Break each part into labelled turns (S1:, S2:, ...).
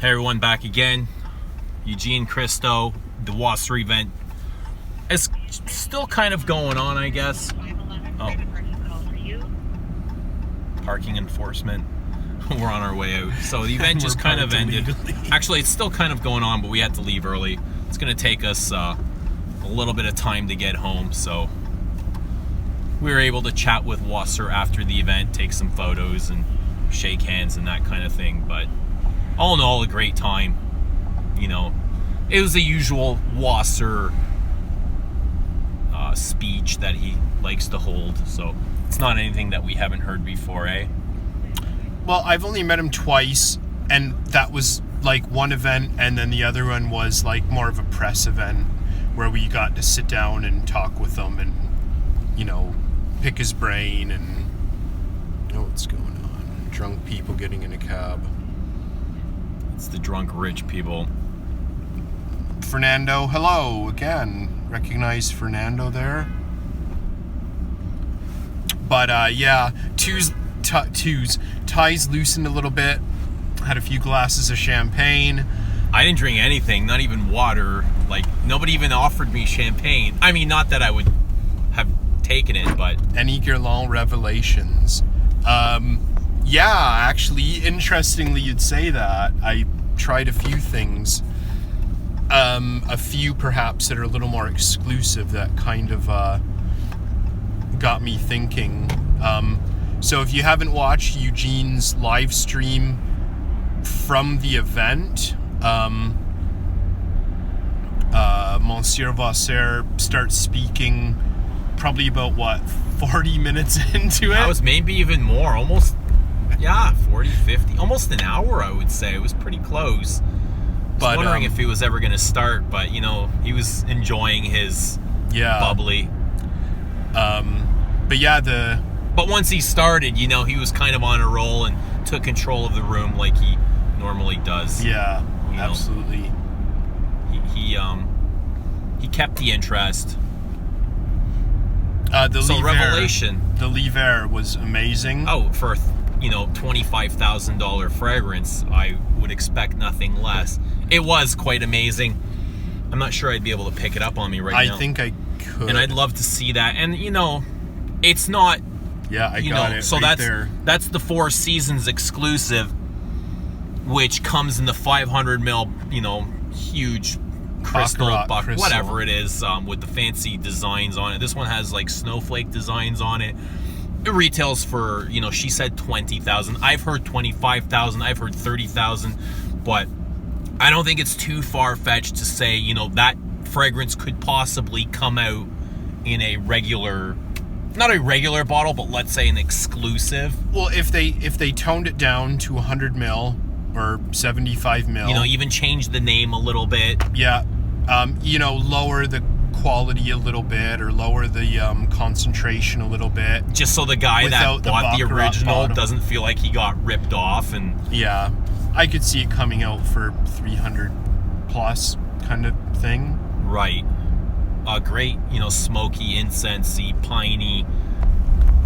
S1: Hey everyone, back again. Eugene Christo, the Wasser event is still kind of going on, I guess. Oh, parking enforcement. We're on our way out. So the event just kind of ended. Actually, it's still kind of going on, but we had to leave early. It's going to take us a little bit of time to get home, so we were able to chat with Wasser after the event, take some photos and shake hands and that kind of thing. But all in all, a great time. You know, it was the usual Wasser speech that he likes to hold, so it's not anything that we haven't heard before, eh?
S2: Well, I've only met him twice, and that was like one event, and then the other one was like more of a press event where we got to sit down and talk with him and, you know, pick his brain and know what's going on. Drunk people getting in a cab.
S1: It's the drunk rich people.
S2: Fernando, hello again. Recognize Fernando there. But yeah, ties loosened a little bit. Had a few glasses of champagne.
S1: I didn't drink anything, not even water. Like, nobody even offered me champagne. I mean, not that I would have taken it, but...
S2: Any Guerlain revelations? Yeah, actually, interestingly, you'd say that. I tried a few things. A few, perhaps, that are a little more exclusive that kind of got me thinking. So if you haven't watched Eugene's live stream from the event, Monsieur Wasser starts speaking probably about, 40 minutes into it?
S1: That was maybe even more, almost, 40, 50, almost an hour, I would say. It was pretty close. I was wondering if he was ever going to start, but, you know, he was enjoying his bubbly.
S2: But yeah,
S1: But once he started, you know, he was kind of on a roll and took control of the room like he normally does.
S2: Yeah,
S1: you know,
S2: absolutely.
S1: He kept the interest.
S2: Revelation. The Livre was amazing.
S1: Oh, for $25,000 fragrance, I would expect nothing less. It was quite amazing. I'm not sure I'd be able to pick it up on me right now.
S2: I think I could.
S1: And I'd love to see that. And, you know, it's not...
S2: Yeah, I got it.
S1: So
S2: right
S1: that's the Four Seasons exclusive, which comes in the 500 ml, you know, huge crystal, whatever it is, with the fancy designs on it. This one has like snowflake designs on it. It retails for, you know, she said 20,000. I've heard 25,000. I've heard 30,000, but I don't think it's too far-fetched to say, you know, that fragrance could possibly come out in a regular, not a regular bottle, but let's say an exclusive.
S2: Well, if they toned it down to 100 ml or 75 ml,
S1: you know, even change the name a little bit.
S2: Yeah, you know, lower the quality a little bit or lower the concentration a little bit,
S1: just so the guy that bought the original doesn't feel like he got ripped off. And
S2: yeah, I could see it coming out for 300 plus kind of thing.
S1: Right. Great, you know, smoky, incensey, piney,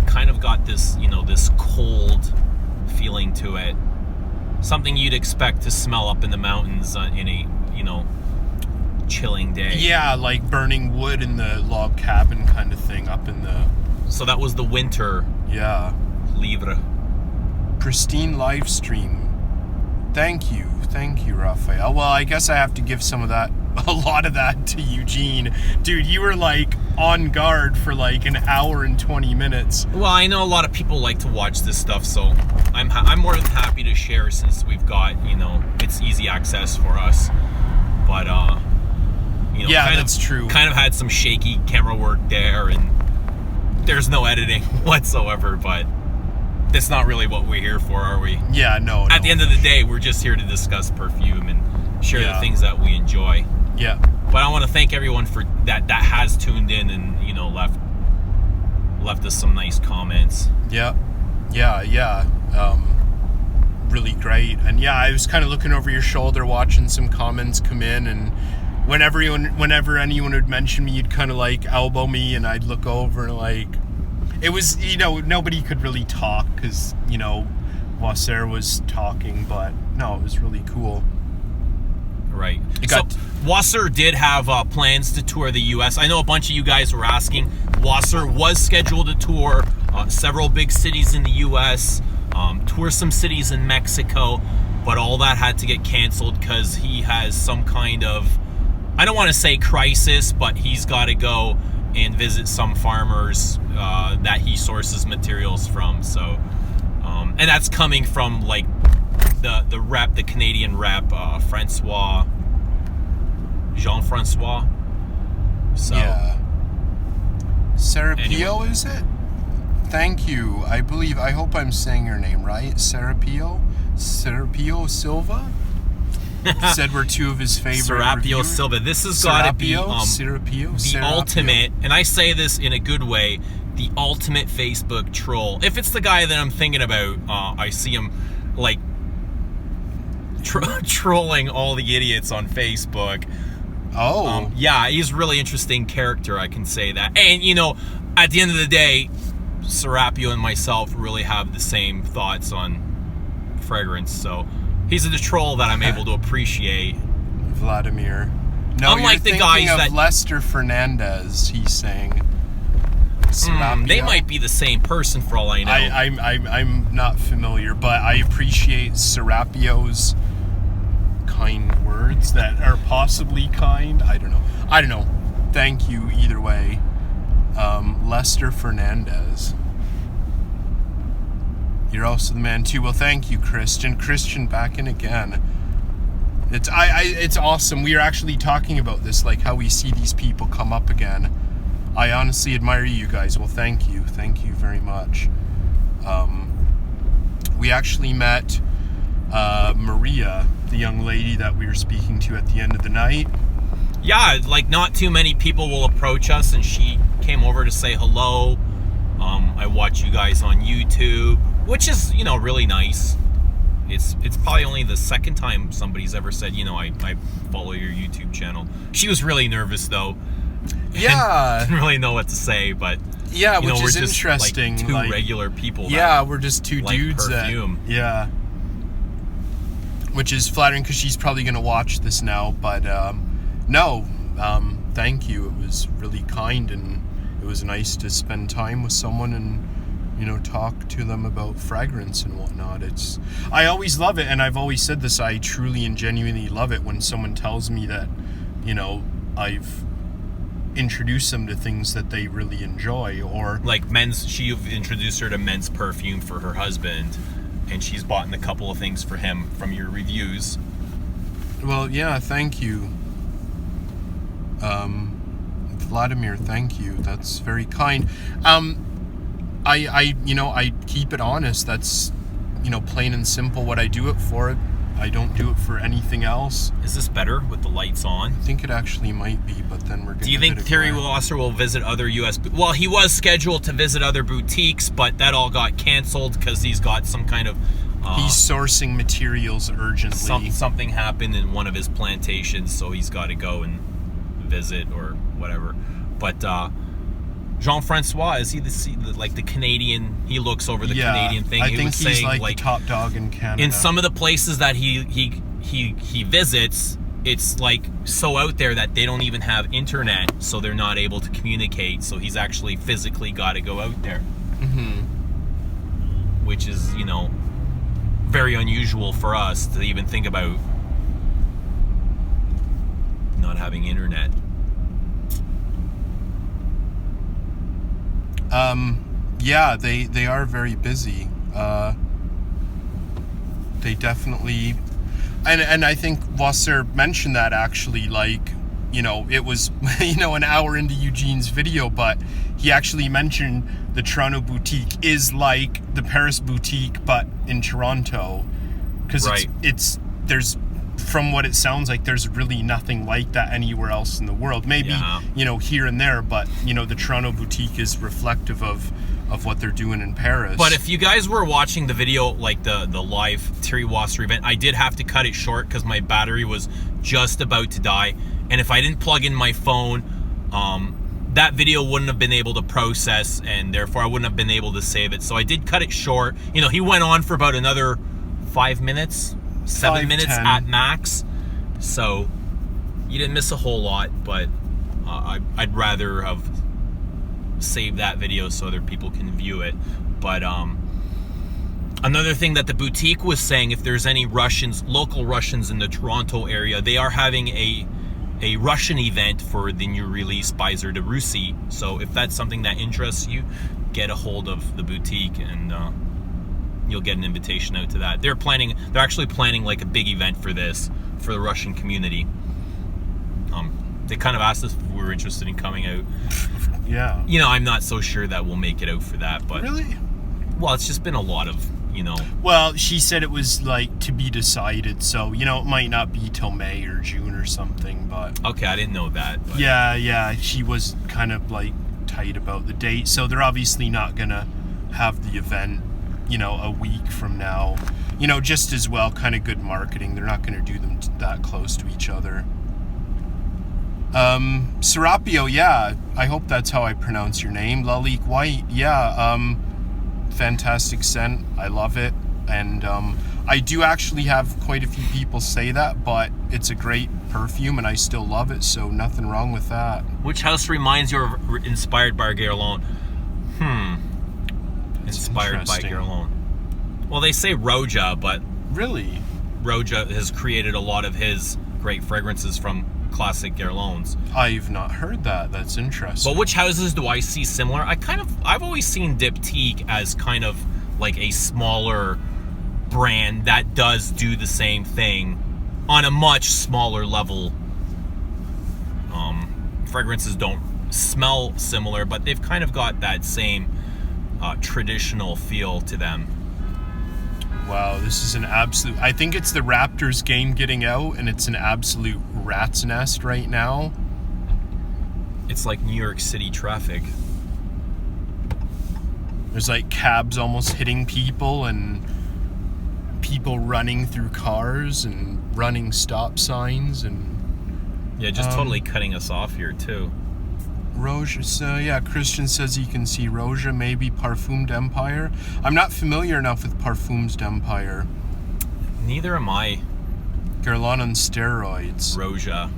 S1: kind of got this, you know, this cold feeling to it. Something you'd expect to smell up in the mountains in a, you know, chilling day.
S2: Yeah, like burning wood in the log cabin kind of thing up in the...
S1: So that was the winter.
S2: Yeah.
S1: Livre.
S2: Pristine live stream. Thank you, Raphael. Well, I guess I have to give a lot of that to Eugene. Dude, you were like on guard for like an hour and 20 minutes.
S1: Well, I know a lot of people like to watch this stuff, so I'm more than happy to share since we've got, you know, it's easy access for us. But, you know,
S2: yeah, that's true.
S1: Kind of had some shaky camera work there, and there's no editing whatsoever, but that's not really what we're here for, are we?
S2: Yeah, no.
S1: At the end of the day, we're just here to discuss perfume and share the things that we enjoy.
S2: Yeah.
S1: But I want to thank everyone for that has tuned in and, you know, left us some nice comments.
S2: Yeah. Really great. And yeah, I was kind of looking over your shoulder watching some comments come in, and whenever anyone would mention me, you'd kind of like elbow me, and I'd look over and like, it was, you know, nobody could really talk because, you know, Wasser was talking, but no, it was really cool.
S1: Wasser did have plans to tour the U.S. I know a bunch of you guys were asking. Wasser was scheduled to tour several big cities in the U.S., tour some cities in Mexico, but all that had to get canceled because he has some kind of, I don't want to say crisis, but he's got to go and visit some farmers that he sources materials from. So, and that's coming from like the Canadian rep, Jean-Francois. So,
S2: yeah. Serapio,
S1: anyway.
S2: Is it? Thank you. I hope I'm saying your name right. Serapio Silva? Said we're two of his favorite
S1: Serapio
S2: reviewers.
S1: Silva. This has got to be the ultimate, and I say this in a good way, the ultimate Facebook troll. If it's the guy that I'm thinking about, I see him like trolling all the idiots on Facebook.
S2: Oh.
S1: Yeah, he's a really interesting character, I can say that. And, you know, at the end of the day, Serapio and myself really have the same thoughts on fragrance, so he's a troll that I'm able to appreciate.
S2: Vladimir. No,
S1: unlike
S2: you're
S1: the guys
S2: thinking of
S1: that
S2: Lester Fernandez, he's saying.
S1: They might be the same person for all I know.
S2: I'm not familiar, but I appreciate Serapio's kind words that are possibly kind. I don't know. Thank you either way. Lester Fernandez. You're also the man too. Well, thank you, Christian. Christian back in again. It's awesome. We are actually talking about this, like how we see these people come up again. I honestly admire you guys. Well, thank you very much. We actually met Maria, the young lady that we were speaking to at the end of the night.
S1: Yeah, like not too many people will approach us, and she came over to say hello. I watch you guys on YouTube, which is, you know, really nice. It's probably only the second time somebody's ever said, you know, I follow your YouTube channel. She was really nervous though.
S2: Yeah.
S1: Didn't really know what to say, but
S2: yeah,
S1: you know,
S2: which
S1: we're
S2: is
S1: just
S2: interesting.
S1: Like two regular people.
S2: Yeah, we're just two
S1: like
S2: dudes
S1: perfume.
S2: Yeah. Which is flattering because she's probably going to watch this now. But no, thank you. It was really kind, and it was nice to spend time with someone and, you know, talk to them about fragrance and whatnot. I always love it, and I've always said this, I truly and genuinely love it when someone tells me that, you know, I've introduced them to things that they really enjoy. Or
S1: like you've introduced her to men's perfume for her husband, and she's bought a couple of things for him from your reviews.
S2: Well, yeah, thank you. Vladimir, thank you. That's very kind. I keep it honest. That's, you know, plain and simple what I do it for. I don't do it for anything else.
S1: Is this better with the lights on?
S2: I think it actually might be, but then we're getting.
S1: Do you think Terry Wasser will visit other U.S. Well, he was scheduled to visit other boutiques, but that all got canceled because he's got some kind of.
S2: He's sourcing materials urgently.
S1: Something happened in one of his plantations, so he's got to go and visit or whatever. But Jean-Francois, is he the Canadian? He looks over the Canadian thing.
S2: I think he's
S1: saying,
S2: like the top dog in Canada.
S1: In some of the places that he visits, it's like so out there that they don't even have internet, so they're not able to communicate. So he's actually physically got to go out there, which is, you know, very unusual for us to even think about not having internet.
S2: Yeah, they are very busy. They definitely, and I think Wasser mentioned that actually, like, you know, it was, you know, an hour into Eugene's video, but he actually mentioned the Toronto boutique is like the Paris boutique, but in Toronto, because there's, from what it sounds like, there's really nothing like that anywhere else in the world. Maybe, you know, here and there, but, you know, the Toronto boutique is reflective of what they're doing in Paris.
S1: But if you guys were watching the video, like the live Terry Wasser event, I did have to cut it short because my battery was just about to die. And if I didn't plug in my phone, that video wouldn't have been able to process, and therefore I wouldn't have been able to save it. So I did cut it short. You know, he went on for about another 5 minutes, 7 minutes
S2: 10.
S1: at max. So you didn't miss a whole lot, but I'd rather have saved that video so other people can view it. But another thing that the boutique was saying, if there's any Russians, local Russians in the Toronto area, they are having a Russian event for the new release Bizer de Russie. So if that's something that interests you, get a hold of the boutique and you'll get an invitation out to that. They're actually planning like a big event for this, for the Russian community. They kind of asked us if we were interested in coming out.
S2: Yeah.
S1: You know, I'm not so sure that we'll make it out for that, but...
S2: Really?
S1: Well, it's just been a lot of, you know...
S2: Well, she said it was, like, to be decided, so, you know, it might not be till May or June or something, but...
S1: Okay, I didn't know that. But...
S2: Yeah, she was kind of, like, tight about the date, so they're obviously not gonna have the event, you know, a week from now. You know, just as well, kind of good marketing. They're not gonna do them that close to each other. Serapio, yeah, I hope that's how I pronounce your name. Lalique White, yeah, fantastic scent. I love it. And I do actually have quite a few people say that, but it's a great perfume and I still love it, so nothing wrong with that.
S1: Which house reminds you of inspired by Guerlain? Inspired by Guerlain. Well, they say Roja, but...
S2: Really?
S1: Roja has created a lot of his great fragrances from classic Guerlains.
S2: I've not heard that. That's interesting.
S1: But which houses do I see similar? I've always seen Diptyque as kind of like a smaller brand that does do the same thing on a much smaller level. Fragrances don't smell similar, but they've kind of got that same traditional feel to them.
S2: Wow, this is an absolute... I think it's the Raptors game getting out, and it's an absolute rat's nest right now.
S1: It's like New York City traffic.
S2: There's like cabs almost hitting people, and people running through cars, and running stop signs, and...
S1: Yeah, just totally cutting us off here, too.
S2: Roja, so yeah, Christian says you can see Roja, maybe Parfum d'Empire. I'm not familiar enough with Parfums d'Empire.
S1: Neither am I.
S2: Guerlain on steroids.
S1: Roja.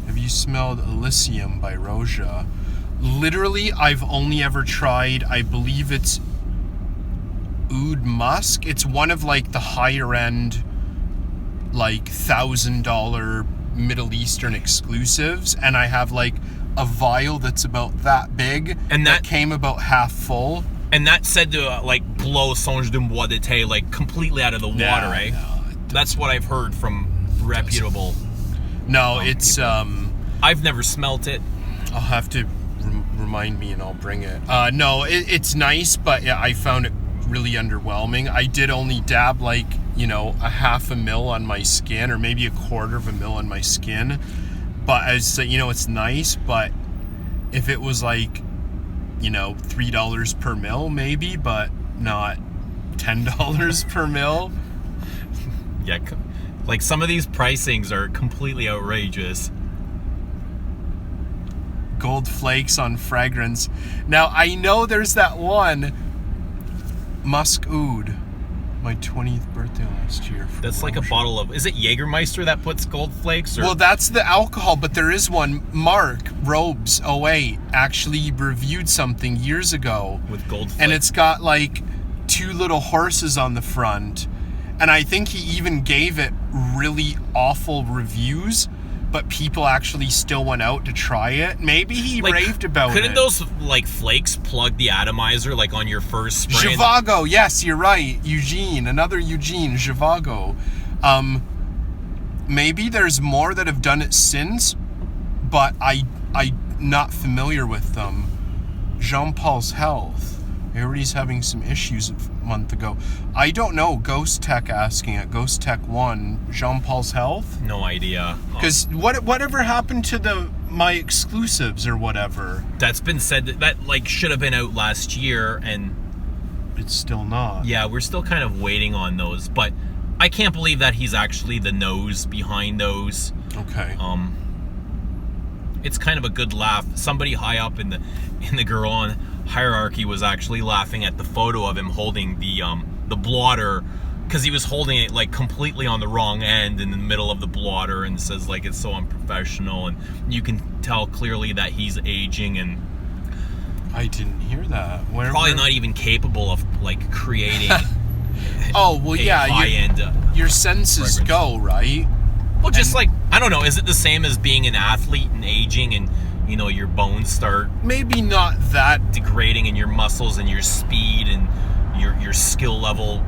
S2: Have you smelled Elysium by Roja? Literally, I've only ever tried, I believe it's Oud Musk. It's one of like the higher end, like $1,000 Middle Eastern exclusives, and I have like a vial that's about that big, and that came about half full.
S1: And that's said to like blow Songe du Bois d'été like completely out of the water, eh?
S2: No,
S1: that's what I've heard from reputable.
S2: No, it's
S1: people. I've never smelt it.
S2: I'll have to remind me and I'll bring it. No, it's nice, but yeah, I found it really underwhelming. I did only dab like, you know, a 1/2 ml on my skin, or maybe 1/4 ml on my skin. But as you know, it's nice, but if it was like, you know, $3 per mil, maybe, but not $10 per mil.
S1: Yeah, like some of these pricings are completely outrageous.
S2: Gold flakes on fragrance. Now, I know there's that one, Musk Oud. My 20th birthday last year.
S1: That's like a bottle of... Is it Jägermeister that puts gold flakes? Or?
S2: Well, that's the alcohol, but there is one. Mark Robes 08 actually reviewed something years ago.
S1: With gold flakes.
S2: And it's got like 2 little horses on the front. And I think he even gave it really awful reviews, but people actually still went out to try it. Maybe he
S1: like,
S2: raved about it.
S1: Couldn't those like flakes plug the atomizer like on your first spray?
S2: Zhivago, yes, you're right. Eugene, another Eugene, Zhivago. Maybe there's more that have done it since, but I'm not familiar with them. Jean-Paul's Health. Everybody's having some issues a month ago. I don't know. Ghost Tech asking it. Ghost Tech 1. Jean-Paul's Health?
S1: No idea.
S2: Because whatever happened to my exclusives or whatever?
S1: That's been said that like should have been out last year, and
S2: it's still not.
S1: Yeah, we're still kind of waiting on those, but I can't believe that he's actually the nose behind those.
S2: Okay.
S1: It's kind of a good laugh. Somebody high up in the Guerlain hierarchy was actually laughing at the photo of him holding the blotter because he was holding it like completely on the wrong end in the middle of the blotter, and says like it's so unprofessional, and you can tell clearly that he's aging and
S2: I didn't hear that.
S1: Probably not even capable of like creating
S2: oh well, yeah,
S1: high-end
S2: your senses
S1: fragrance.
S2: go, right?
S1: Well, just like, I don't know, is it the same as being an athlete and aging, and you know your bones start
S2: maybe not that
S1: degrading, and your muscles and your speed and your skill level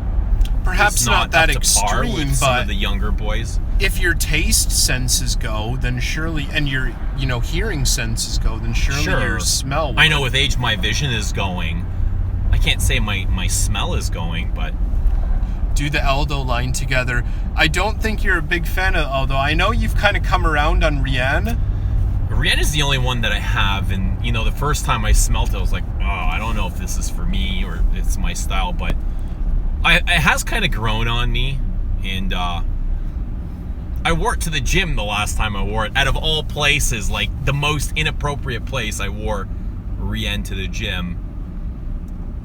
S2: perhaps not that extreme,
S1: with some
S2: but
S1: of the younger boys.
S2: if your taste senses go, then surely, and your hearing senses go, then surely your smell would.
S1: I know with age my vision is going. I can't say my smell is going, but
S2: do the Aldo line together. I don't think you're a big fan of Aldo. I know you've kind of come around on Rienne.
S1: Rienne is the only one that I have, and the first time I smelled it, I was like, oh, I don't know if this is for me or it's my style, but it has kind of grown on me, and I wore it to the gym the last time I wore it. Out of all places, like the most inappropriate place, I wore Rienne to the gym,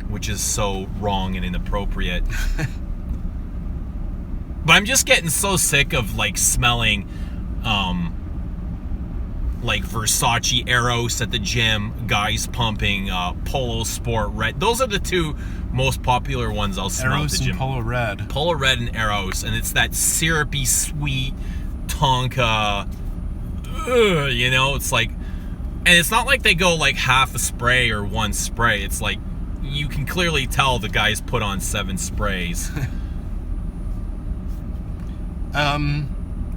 S1: which is so wrong and inappropriate. But I'm just getting so sick of like smelling like Versace Eros at the gym, guys pumping Polo Sport Red. Those are the two most popular ones I'll smell
S2: Eros
S1: at the gym.
S2: and Polo Red.
S1: Polo Red and Eros, and it's that syrupy, sweet Tonka. It's like, and it's not like they go like half a spray or one spray. It's like you can clearly tell the guys put on 7 sprays.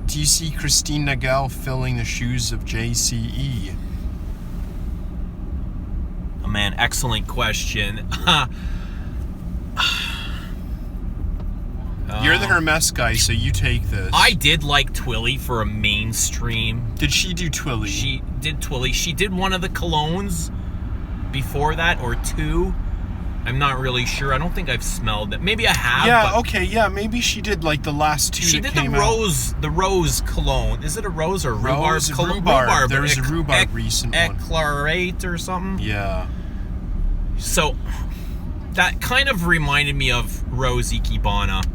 S2: Do you see Christine Nagel filling the shoes of JCE?
S1: Oh man, excellent question.
S2: You're the Hermes guy, so you take this.
S1: I did like Twilly for a mainstream.
S2: Did she do Twilly?
S1: She did Twilly. She did one of the colognes before that, or 2. I'm not really sure. I don't think I've smelled it. Maybe I have.
S2: Yeah, okay, yeah. Maybe she did like the last 2
S1: she
S2: that
S1: did
S2: came
S1: the rose cologne. Is it a rose or rhubarb cologne?
S2: Rhubarb. There was a rhubarb recent one.
S1: Eclairate or something?
S2: Yeah.
S1: So, that kind of reminded me of Rose Ikebana.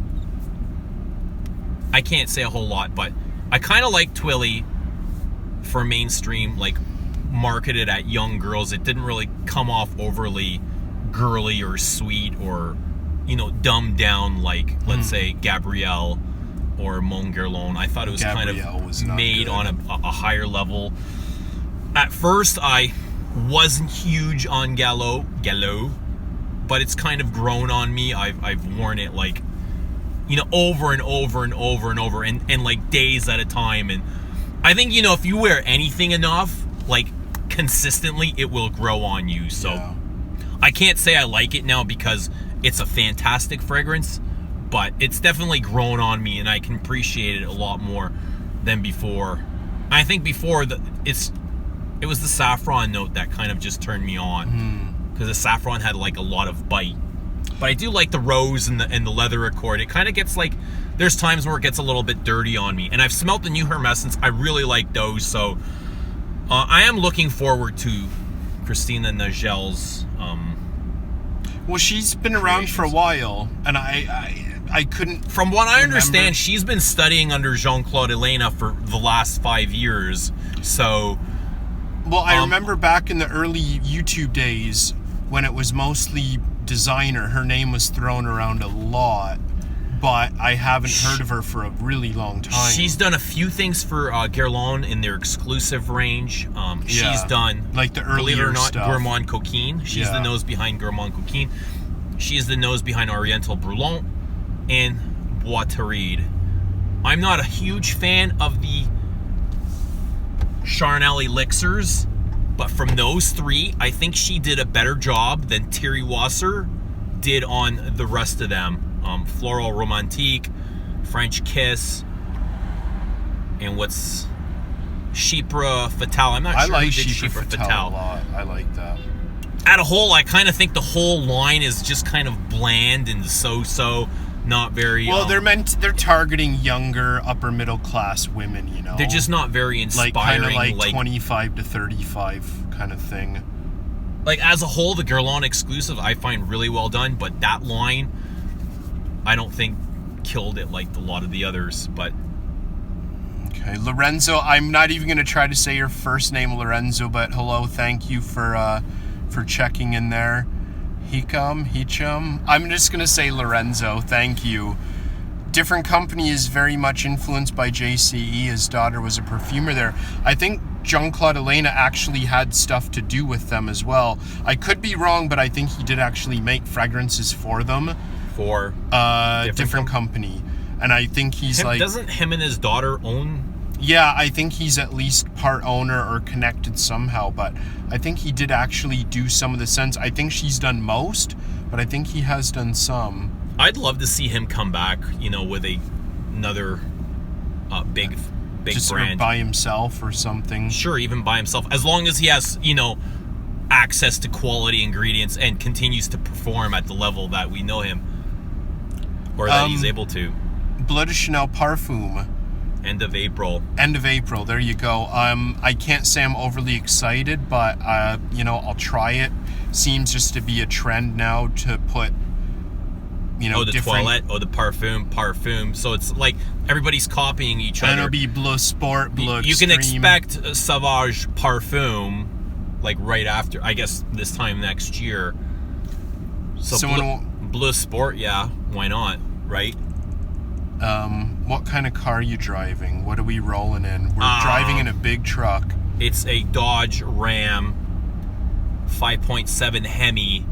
S1: I can't say a whole lot, but I kind of like Twilly for mainstream, like marketed at young girls. It didn't really come off overly girly or sweet or dumbed down like let's say Gabrielle or Mon Guerlain. I thought it was kind of made on a higher level. At first I wasn't huge on Gallo, but it's kind of grown on me. I've worn it like over and over and over and over and like days at a time, and I think if you wear anything enough, like consistently, it will grow on you. So yeah. I can't say I like it now because it's a fantastic fragrance, but it's definitely grown on me, and I can appreciate it a lot more than before. I think before it was the saffron note that kind of just turned me on, because the saffron had like a lot of bite. But I do like the rose and the leather accord. It kind of gets like, there's times where it gets a little bit dirty on me, and I've smelt the new Hermescence. I really like those, so I am looking forward to Christina Nagel's.
S2: Well, she's been around for a while, and I couldn't.
S1: From what I understand, she's been studying under Jean-Claude Elena for the last 5 years. So,
S2: well, I remember back in the early YouTube days when it was mostly designer. Her name was thrown around a lot, but I haven't heard of her for a really long time.
S1: She's done a few things for Guerlain in their exclusive range. She's done,
S2: like the earlier
S1: believe it or not,
S2: stuff.
S1: Gourmand Coquine. She's the nose behind Gourmand Coquine. She is the nose behind Oriental Brûlant and Bois Terride. I'm not a huge fan of the Charnel elixirs, but from those 3, I think she did a better job than Thierry Wasser did on the rest of them. Floral Romantique, French Kiss, and what's Chypre Fatale. I'm not sure
S2: who
S1: did
S2: Chypre Fatale a lot. I like that.
S1: At a whole, I kind of think the whole line is just kind of bland and so, not very.
S2: Well, they're targeting younger, upper middle class women.
S1: They're just not very inspiring.
S2: Kind of like 25 to 35 kind of thing.
S1: Like as a whole, the Guerlain exclusive I find really well done, but that line, I don't think killed it like a lot of the others, but...
S2: Okay, Lorenzo, I'm not even going to try to say your first name, Lorenzo, but hello, thank you for checking in there. Hicham. I'm just going to say Lorenzo, thank you. Different company is very much influenced by JCE. His daughter was a perfumer there. I think Jean-Claude Elena actually had stuff to do with them as well. I could be wrong, but I think he did actually make fragrances for them.
S1: For
S2: different company. And I think he's
S1: Doesn't him and his daughter own?
S2: Yeah, I think he's at least part owner or connected somehow, but I think he did actually do some of the scents. I think she's done most, but I think he has done some.
S1: I'd love to see him come back, with another big
S2: just
S1: brand.
S2: By himself or something.
S1: Sure, even by himself. As long as he has, access to quality ingredients and continues to perform at the level that we know him. Or that he's able to.
S2: Bleu de Chanel Parfum.
S1: End of April.
S2: There you go. I can't say I'm overly excited, but I'll try it. Seems just to be a trend now to put
S1: the toilette, the parfum. So it's like everybody's copying each other.
S2: And it'll be Bleu Sport, Bleu Extreme.
S1: You can expect Sauvage Parfum like right after, I guess this time next year. So Bleu Sport, yeah, why not, right?
S2: What kind of car are you driving? What are we rolling in? We're driving in a big truck.
S1: It's a Dodge Ram 5.7 Hemi.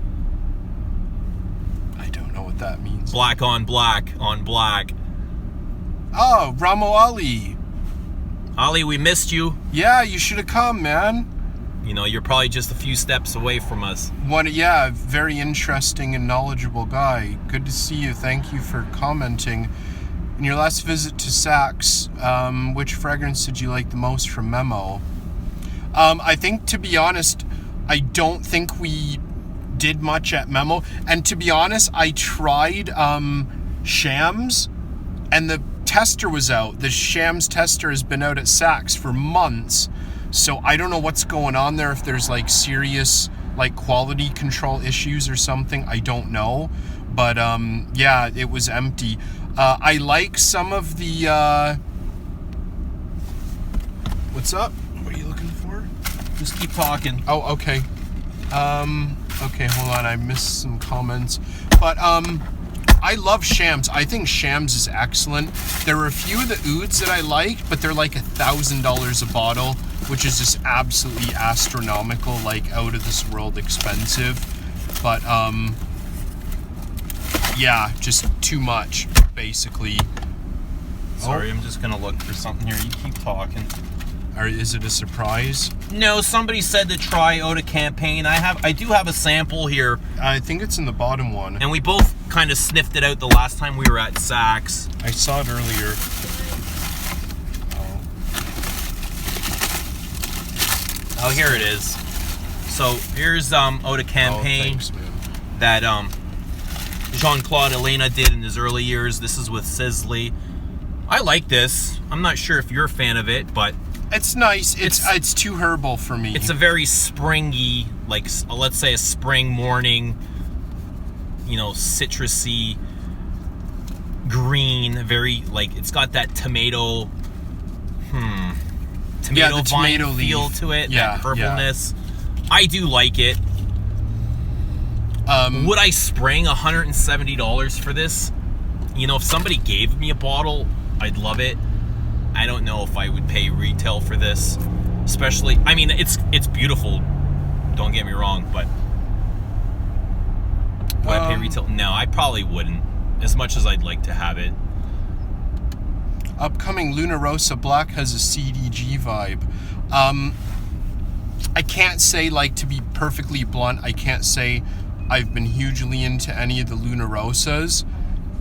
S2: I don't know what that means.
S1: Black on black on black.
S2: Oh, Ramo Ali.
S1: Ali, we missed you.
S2: Yeah, you should have come, man.
S1: You're probably just a few steps away from us.
S2: Very interesting and knowledgeable guy. Good to see you. Thank you for commenting. In your last visit to Saks, which fragrance did you like the most from Memo? I think, to be honest, I don't think we did much at Memo. And to be honest, I tried Shams, and the tester was out. The Shams tester has been out at Saks for months. So I don't know what's going on there, if there's serious quality control issues or something. I don't know. But it was empty. I like some of the what's up? What are you looking for?
S1: Just keep talking.
S2: Oh, okay. Okay, hold on. I missed some comments. But I love Shams. I think Shams is excellent. There were a few of the ouds that I liked, but they're like $1,000 a bottle, which is just absolutely astronomical, out of this world expensive. But yeah, just too much, basically.
S1: Sorry, I'm just gonna look for something here. You keep talking.
S2: Or is it a surprise?
S1: No, somebody said to try Eau de Campagne. I do have a sample here.
S2: I think it's in the bottom one.
S1: And we both kind of sniffed it out the last time we were at Saks.
S2: I saw it earlier.
S1: Oh, here it is. So here's Eau de Campagne.
S2: Thanks, man.
S1: That Jean-Claude Elena did in his early years. This is with Sisley. I like this. I'm not sure if you're a fan of it, but
S2: it's nice. It's too herbal for me.
S1: It's a very springy, let's say a spring morning, citrusy, green, very it's got that tomato vine
S2: tomato
S1: feel
S2: leaf
S1: to it,
S2: that
S1: purpleness. Yeah. I do like it. Would I spring $170 for this? If somebody gave me a bottle, I'd love it. I don't know if I would pay retail for this, especially. I mean, it's beautiful. Don't get me wrong, but would I pay retail? No, I probably wouldn't. As much as I'd like to have it.
S2: Upcoming Luna Rosa Black has a CDG vibe. I can't say, to be perfectly blunt, I can't say I've been hugely into any of the Luna Rosas,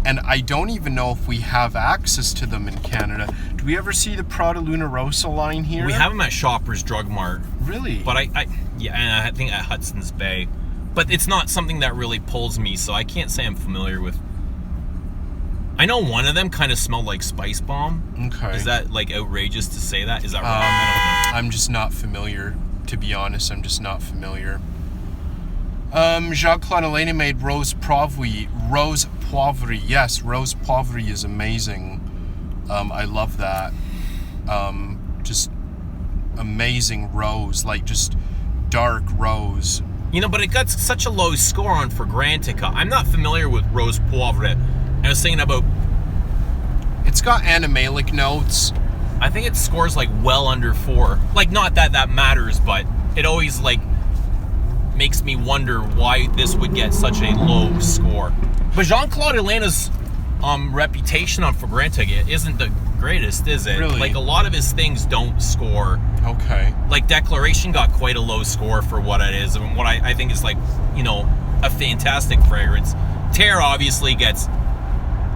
S2: and I don't even know if we have access to them in Canada. Do we ever see the Prada Luna Rosa line here?
S1: We have them at Shoppers Drug Mart.
S2: Really?
S1: But and I think at Hudson's Bay. But it's not something that really pulls me, so I can't say I'm familiar with. I know one of them kind of smelled like Spice Bomb.
S2: Okay.
S1: Is that outrageous to say that? Is that wrong? I don't know.
S2: I'm just not familiar, to be honest. I'm just not familiar. Jacques-Claude Elena made Rose Poivre. Rose Poivre. Yes, Rose Poivre is amazing. I love that. Just amazing rose, like just dark rose.
S1: You know, but it got such a low score on Fragrantica. I'm not familiar with Rose Poivre. I was thinking about...
S2: It's got animalic notes.
S1: I think it scores like well under 4. Like, not that that matters, but it always like makes me wonder why this would get such a low score. But Jean-Claude Elena's reputation on Fragrantica isn't the greatest, is it?
S2: Really?
S1: Like, a lot of his things don't score.
S2: Okay.
S1: Like, Declaration got quite a low score for what it is, and what I think is, like, you know, a fantastic fragrance. Terre obviously gets,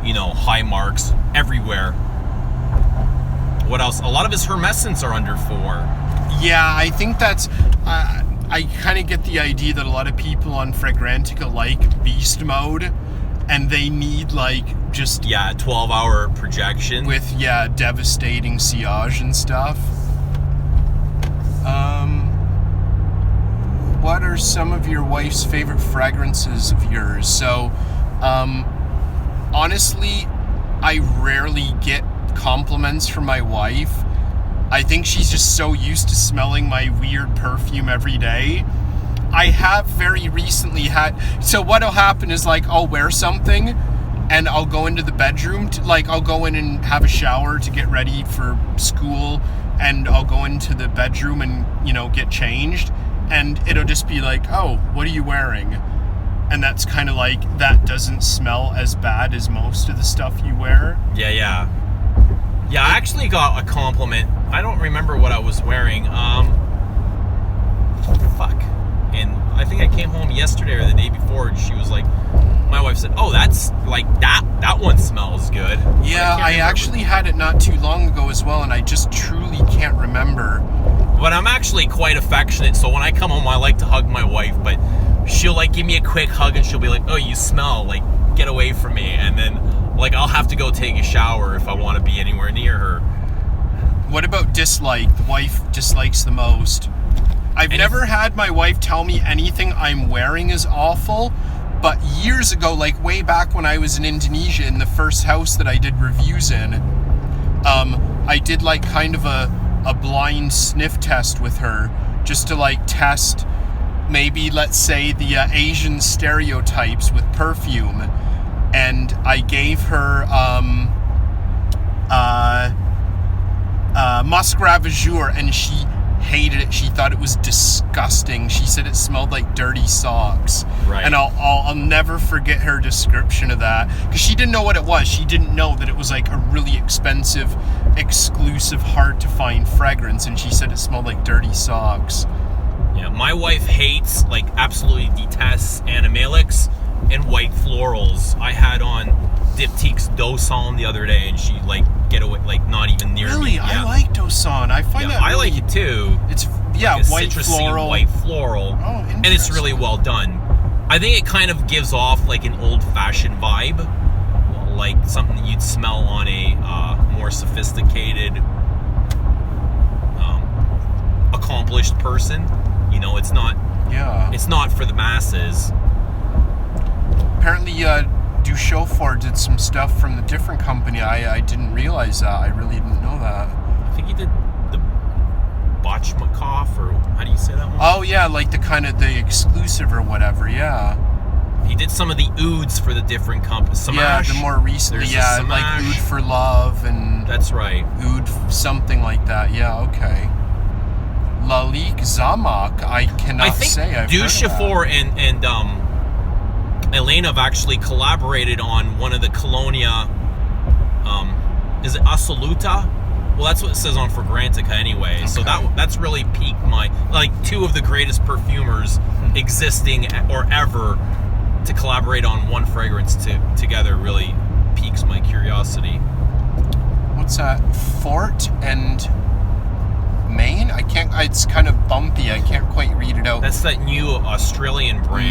S1: you know, high marks everywhere. What else? A lot of his Hermescents are under 4.
S2: Yeah, I think that's... I kind of get the idea that a lot of people on Fragrantica like Beast Mode, and they need, like, just...
S1: Yeah, 12-hour projection.
S2: With, yeah, devastating sillage and stuff. What are some of your wife's favorite fragrances of yours? So, honestly, I rarely get compliments from my wife. I think she's just so used to smelling my weird perfume every day. I have very recently had... So what'll happen is, like, I'll wear something and I'll go into the bedroom to, like, I'll go in and have a shower to get ready for school, and I'll go into the bedroom and, you know, get changed, and it'll just be like, oh, what are you wearing? And that's kind of like, that doesn't smell as bad as most of the stuff you wear.
S1: Yeah. Yeah, I actually got a compliment. I don't remember what I was wearing. Fuck. And I think I came home yesterday or the day before, and she was like, my wife said, oh, that's like, that one smells good.
S2: Yeah, I actually had it not too long ago as well, and I just truly can't remember.
S1: But I'm actually quite affectionate, so when I come home, I like to hug my wife, but she'll like give me a quick hug, and she'll be like, oh, you smell, like, get away from me. And then, like, I'll have to go take a shower if I want to be anywhere near her.
S2: What about dislike? The wife dislikes the most. I've never had my wife tell me anything I'm wearing is awful, but years ago, like way back when I was in Indonesia in the first house that I did reviews in, I did like kind of a blind sniff test with her, just to like test maybe, let's say, the Asian stereotypes with perfume. And I gave her Musc Ravageur, and she hated it. She thought it was disgusting. She said it smelled like dirty socks.
S1: Right.
S2: And I'll never forget her description of that, because she didn't know what it was. She didn't know that it was like a really expensive, exclusive, hard to find fragrance, and she said it smelled like dirty socks.
S1: Yeah, my wife hates, like, absolutely detests animalics and white florals. I had on Diptyque's Dosan the other day, and she, like, get away, like, not even near me.
S2: Really?
S1: Yeah.
S2: I like Dosan. I find that
S1: I
S2: really,
S1: like it too.
S2: It's,
S1: yeah, like
S2: white
S1: citrusy,
S2: floral.
S1: white floral.
S2: Oh, interesting.
S1: And it's really well done. I think it kind of gives off, like, an old-fashioned vibe, like something that you'd smell on a more sophisticated, accomplished person. You know, it's not.
S2: Yeah.
S1: It's not for the masses.
S2: Apparently, Duchaufour did some stuff from the different company. I didn't realize that. I really didn't know that.
S1: I think he did the Botchmakoff, or how do you say that one?
S2: Oh yeah, like the kind of the exclusive or whatever. Yeah.
S1: He did some of the ouds for the different companies.
S2: Yeah, the more recently, yeah, like Oud for Love and.
S1: That's right.
S2: Oud something like that. Yeah. Okay. Lalique Zamak. I cannot say I've heard of that.
S1: Duchaufour and Elena have actually collaborated on one of the Colonia, is it Assoluta? Well, that's what it says on Fragrantica anyway. Okay. So that's really piqued my, like, two of the greatest perfumers existing or ever to collaborate on one fragrance together really piques my curiosity.
S2: What's that? Fort and Maine? I can't, it's kind of bumpy. I can't quite read it out.
S1: That's that new Australian brand.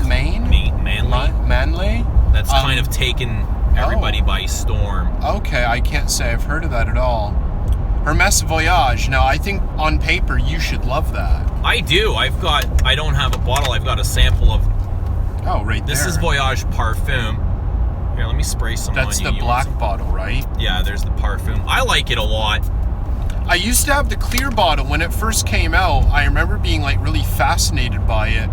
S2: Manly?
S1: That's kind of taken everybody by storm.
S2: Okay, I can't say I've heard of that at all. Hermès Voyage. Now, I think on paper you should love that.
S1: I do. I don't have a bottle. I've got a sample of.
S2: Oh, right there.
S1: This is Voyage Parfum. Here, let me spray some on you.
S2: That's the black bottle, right?
S1: Yeah, there's the Parfum. I like it a lot.
S2: I used to have the clear bottle when it first came out. I remember being like really fascinated by it.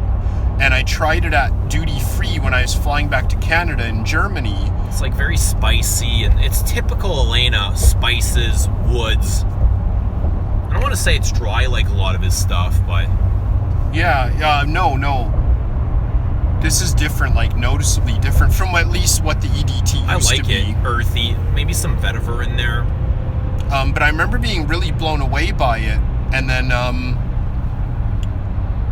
S2: And I tried it at duty free when I was flying back to Canada and Germany.
S1: It's like very spicy, and it's typical Elena, spices, woods. I don't want to say it's dry like a lot of his stuff, but...
S2: Yeah, no. This is different, like noticeably different from at least what the EDT used to be.
S1: I like it, earthy, maybe some vetiver in there.
S2: But I remember being really blown away by it, and then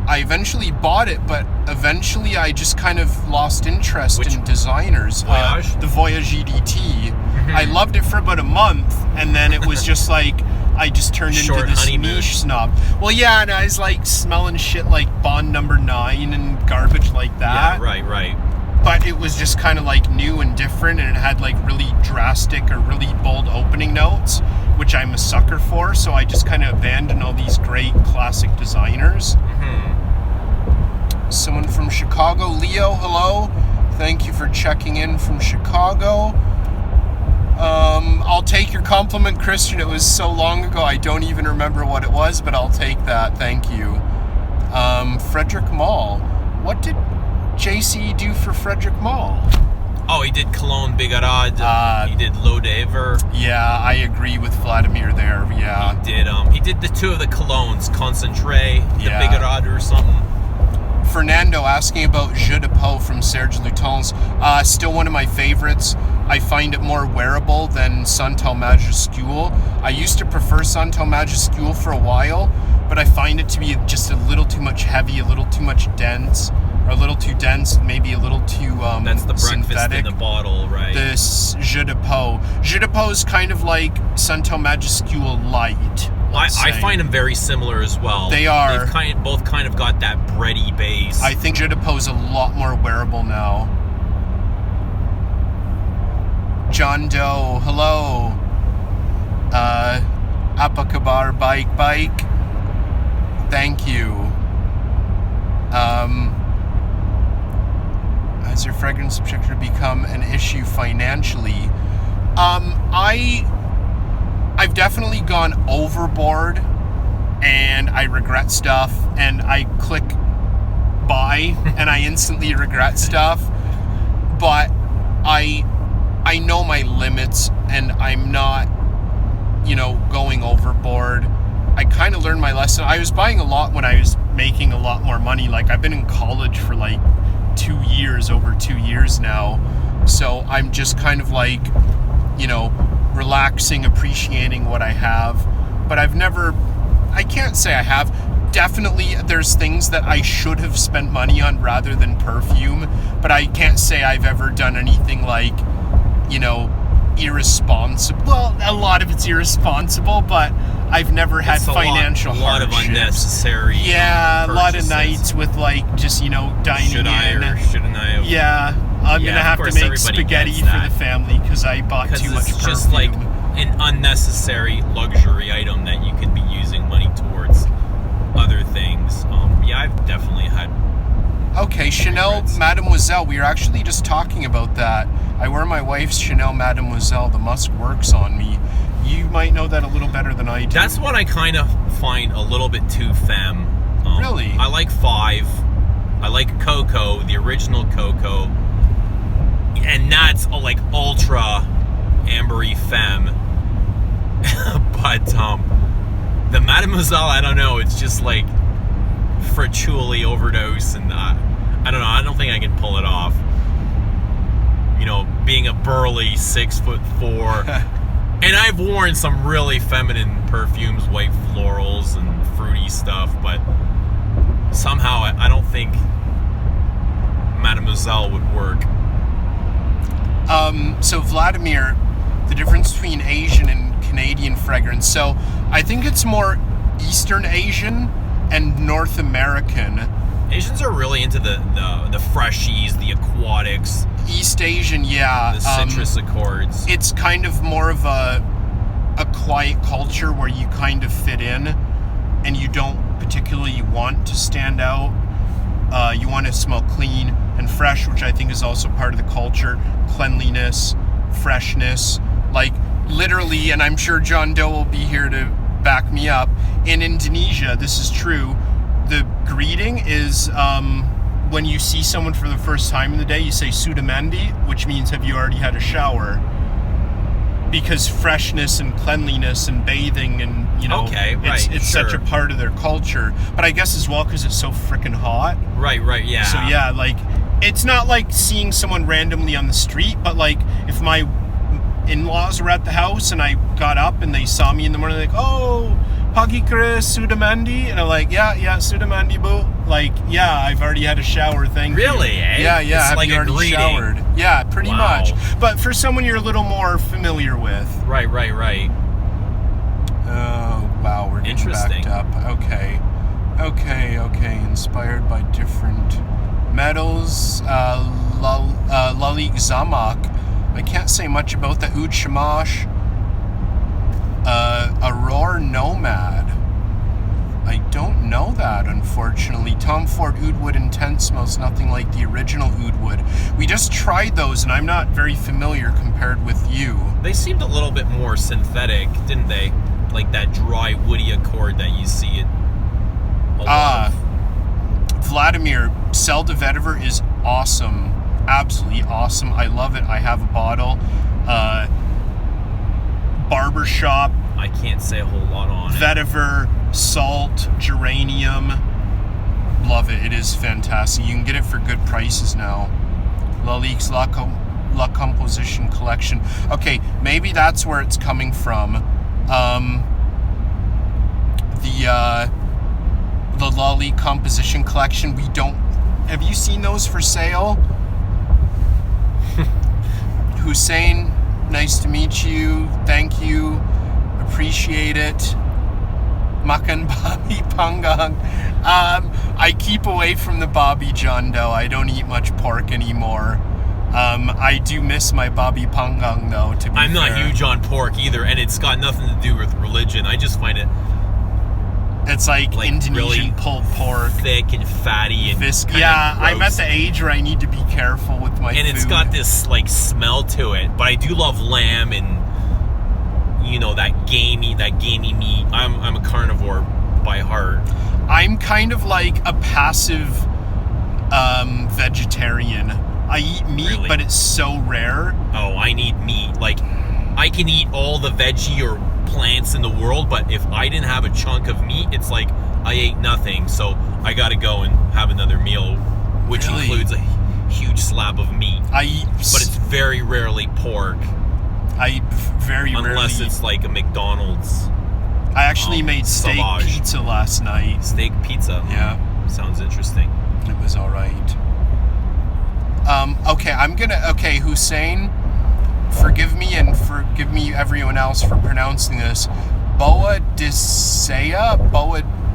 S2: I eventually bought it, but eventually I just kind of lost interest in designers.
S1: Voyage?
S2: The Voyage EDT. I loved it for about a month, and then it was just like, I just turned into this niche snob. Well, yeah, and I was like smelling shit like Bond Number 9 and garbage like that.
S1: Yeah, right.
S2: But it was just kind of like new and different, and it had like really drastic or really bold opening notes, which I'm a sucker for, so I just kind of abandoned all these great classic designers. Someone from Chicago, Leo, hello. Thank you for checking in from Chicago. I'll take your compliment, Christian. It was so long ago, I don't even remember what it was, but I'll take that. Thank you. Frederick Mall. What did JC do for Frederick Mall?
S1: Oh, he did Cologne Bigarad. He did Lodevre.
S2: Yeah, I agree with Vladimir there. Yeah.
S1: He did the two of the colognes, Concentré, the Bigarad or something.
S2: Fernando asking about Jeu de Peau from Serge Lutens. Still one of my favorites. I find it more wearable than Santal Majuscule. I used to prefer Santal Majuscule for a while, but I find it to be just a little too much heavy, a little too much dense, or a little too dense, maybe a little too
S1: that's the breakfast
S2: synthetic.
S1: In the bottle, right?
S2: This Jeu de Peau. Jeu de Peau is kind of like Santal Majuscule light.
S1: I find them very similar as well.
S2: They are.
S1: They've both kind of got that bready base.
S2: I think Jeu de Peau is a lot more wearable now. John Doe, hello. Apakabar bike. Thank you. Has your fragrance subjector become an issue financially? I've definitely gone overboard, and I regret stuff, and I click buy, and I instantly regret stuff. But I know my limits, and I'm not, going overboard. I kind of learned my lesson. I was buying a lot when I was making a lot more money. Like, I've been in college for like 2 years, over 2 years now. So I'm just kind of like, relaxing, appreciating what I have. But I can't say I have. Definitely there's things that I should have spent money on rather than perfume. But I can't say I've ever done anything like, irresponsible. Well, a lot of it's irresponsible, but I've never had financial
S1: hardship. A lot of unnecessary
S2: a lot of nights with like just dining
S1: shouldn't I have?
S2: Yeah, I'm gonna have to make spaghetti for the family because I bought too much perfume.
S1: It's just like an unnecessary luxury item that you could be using money towards other things. I've definitely had.
S2: Okay, Chanel Mademoiselle. We were actually just talking about that. I wear my wife's Chanel Mademoiselle. The musk works on me. You might know that a little better than I do.
S1: That's what I kind of find a little bit too femme.
S2: Really?
S1: I like 5. I like Coco, the original Coco. And that's like ultra ambery femme. But the Mademoiselle, I don't know, it's just like fritually overdose, and I don't know, I don't think I can pull it off. Being a burly 6'4", and I've worn some really feminine perfumes, white florals and fruity stuff, but somehow I don't think Mademoiselle would work.
S2: So Vladimir, the difference between Asian and Canadian fragrance. So I think it's more Eastern Asian and North American.
S1: Asians are really into the freshies, the aquatics.
S2: East Asian, yeah.
S1: The citrus accords.
S2: It's kind of more of a quiet culture where you kind of fit in. and you don't particularly want to stand out. You want to smell clean and fresh, which I think is also part of the culture. Cleanliness, freshness. Like, literally, and I'm sure John Doe will be here to back me up, in Indonesia, this is true, the greeting is when you see someone for the first time in the day, you say "Sudah mandi," which means have you already had a shower? Because freshness and cleanliness and bathing and, you know, it's such a part of their culture. But I guess as well because it's so freaking hot.
S1: Right, yeah.
S2: So yeah, like, it's not like seeing someone randomly on the street, but like if my in-laws were at the house and I got up and they saw me in the morning, like, "Oh, pagi Chris, sudah mandi?" And I'm like, yeah, sudah mandi, bu. Like, yeah, I've already had a shower, thank you.
S1: Really, eh?
S2: Yeah,
S1: it's
S2: have
S1: like
S2: you already
S1: greeting.
S2: showered? Yeah, pretty much. But for someone you're a little more familiar with.
S1: Right.
S2: Oh, wow, we're getting backed up. Okay. Inspired by different metals. Lalik Zamak. I can't say much about the Oud Shamash. Aurora Nomad. I don't know that, unfortunately. Tom Ford Oud Wood Intense smells nothing like the original Oud Wood. We just tried those, and I'm not very familiar compared with you.
S1: They seemed a little bit more synthetic, didn't they? Like that dry, woody accord that you see it a lot of.
S2: Vladimir, Cell de Vetiver is awesome. Absolutely awesome. I love it. I have a bottle. Barbershop.
S1: I can't say a whole lot on it.
S2: Vetiver, salt, geranium. Love it. It is fantastic. You can get it for good prices now. Lalik's La Composition Collection. Okay, maybe that's where it's coming from. The Lalik Composition Collection. We don't. Have you seen those for sale? Hussein, nice to meet you. Thank you. Appreciate it. Makan Babi Panggang. I keep away from the Babi, John Doe. I don't eat much pork anymore. I do miss my Babi Panggang, though, to be fair.
S1: I'm not huge on pork either, and it's got nothing to do with religion. I just find it...
S2: It's like Indonesian
S1: really
S2: pulled pork.
S1: Thick and fatty and
S2: viscous. Yeah, I'm at the age where I need to be careful with my food.
S1: And it's got this, like, smell to it. But I do love lamb and, you know, that gamey meat. I'm a carnivore by heart.
S2: I'm kind of like a passive vegetarian. I eat meat, but it's so rare.
S1: Oh, I need meat. Like, I can eat all the veggie or plants in the world, but if I didn't have a chunk of meat, it's like I ate nothing. So I got to go and have another meal, which includes a huge slab of meat.
S2: I eat,
S1: but it's very rarely pork.
S2: I eat very rarely.
S1: Unless it's like a McDonald's.
S2: I actually made steak pizza last night.
S1: Steak pizza?
S2: Yeah.
S1: Sounds interesting.
S2: It was all right. Okay, Hussein, forgive me and forgive me everyone else for pronouncing this. Boa Dicea?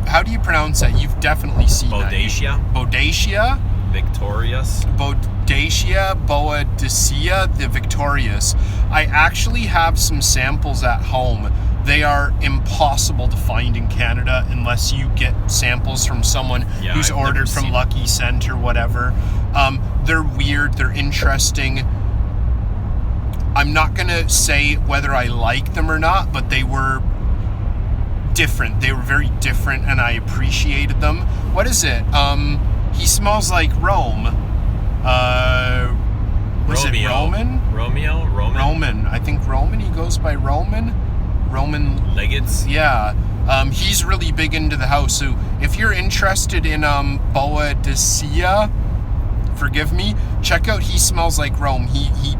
S2: How do you pronounce that? You've definitely seen
S1: Bodacia.
S2: that. Bodacia?
S1: Victorious.
S2: Bodacia, Boa Dicea, the Victorious. I actually have some samples at home. They are impossible to find in Canada unless you get samples from someone who's ordered from Lucky Scent or whatever. They're weird. They're interesting. I'm not going to say whether I like them or not, but they were different. They were very different, and I appreciated them. What is it? He smells like Rome. Was it Roman? Roman. I think Roman. He goes by Roman. Roman
S1: Legates.
S2: Yeah. He's really big into the house. So if you're interested in Boa Dicea, forgive me, check out He Smells Like Rome. He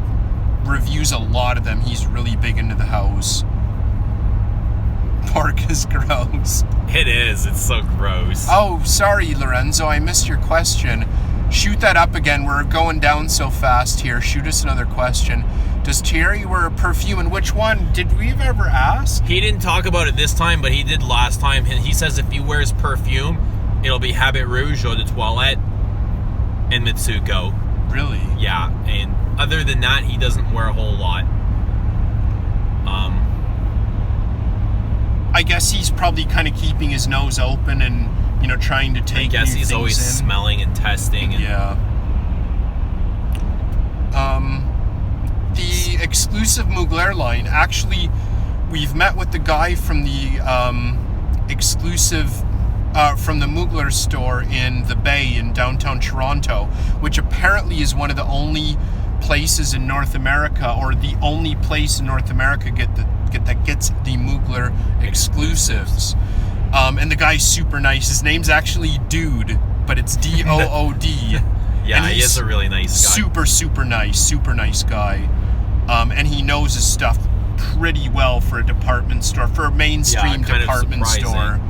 S2: reviews a lot of them. He's really big into the house. Pork is gross.
S1: It is. It's so gross.
S2: Oh, sorry, Lorenzo. I missed your question. Shoot that up again. We're going down so fast here. Shoot us another question. Does Thierry wear a perfume, and which one? Did we ever ask?
S1: He didn't talk about it this time, but he did last time. He says if he wears perfume, it'll be Habit Rouge, Eau de Toilette, and Mitsuko.
S2: Really?
S1: Yeah, and other than that, he doesn't wear a whole lot.
S2: I guess he's probably kind of keeping his nose open and, you know, trying to take.
S1: I guess
S2: new
S1: he's
S2: things
S1: always
S2: in.
S1: smelling and testing. And
S2: Yeah. The exclusive Mugler line, actually, we've met with the guy from the exclusive, from the Mugler store in the Bay in downtown Toronto, which apparently is one of the only places in North America, or the only place in North America that gets the Mugler exclusives. And the guy's super nice. His name's actually Dude, but it's D-O-O-D.
S1: Yeah, he is a really nice guy.
S2: Super nice guy. And he knows his stuff pretty well for a department store, for a mainstream department store.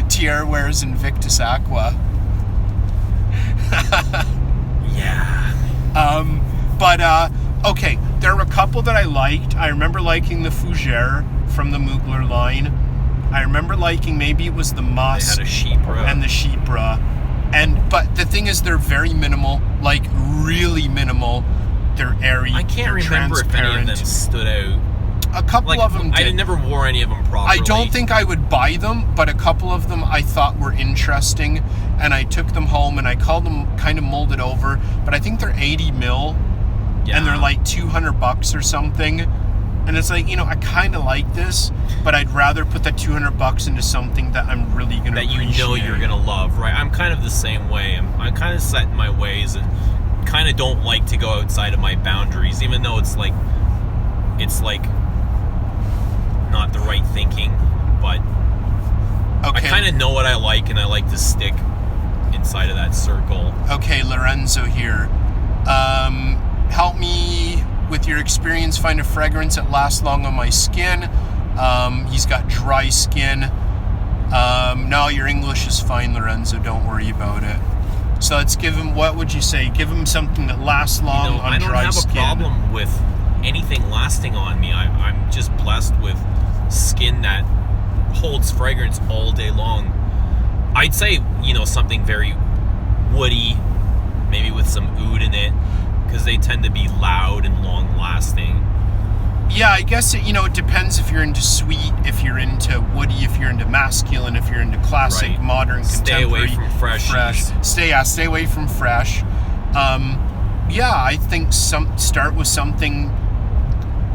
S2: Tierra wears Invictus Aqua.
S1: Yeah.
S2: Okay, there were a couple that I liked. I remember liking the Fougere from the Mugler line. I remember liking, maybe it was the Musk.
S1: They had a Sheepra.
S2: And the Sheepra. But the thing is, they're very minimal, like really minimal. They're airy.
S1: I can't remember if any of them stood out.
S2: A couple of them did.
S1: I never wore any of them properly.
S2: I don't think I would buy them, but a couple of them I thought were interesting, and I took them home and I called them kind of molded over, but I think they're 80 mil, and they're like $200 or something. And it's like, you know, I kind of like this, but I'd rather put that $200 into something that I'm really going to appreciate.
S1: That you know you're going to love, right? I'm kind of the same way. I'm kind of set in my ways and kind of don't like to go outside of my boundaries, even though it's like not the right thinking, but I kind of know what I like, and I like to stick inside of that circle.
S2: Okay, Lorenzo here. Help me with your experience find a fragrance that lasts long on my skin. He's got dry skin. No, your English is fine, Lorenzo. Don't worry about it. So let's give him, what would you say? Give him something that lasts long on dry skin.
S1: I don't have a problem with anything lasting on me. I'm just blessed with skin that holds fragrance all day long. I'd say, you know, something very woody, maybe with some oud in it, because they tend to be loud and long lasting.
S2: Yeah, I guess it depends if you're into sweet, if you're into woody, if you're into masculine, if you're into classic, modern,
S1: stay
S2: contemporary.
S1: Stay away from fresh.
S2: Stay away from fresh. I think start with something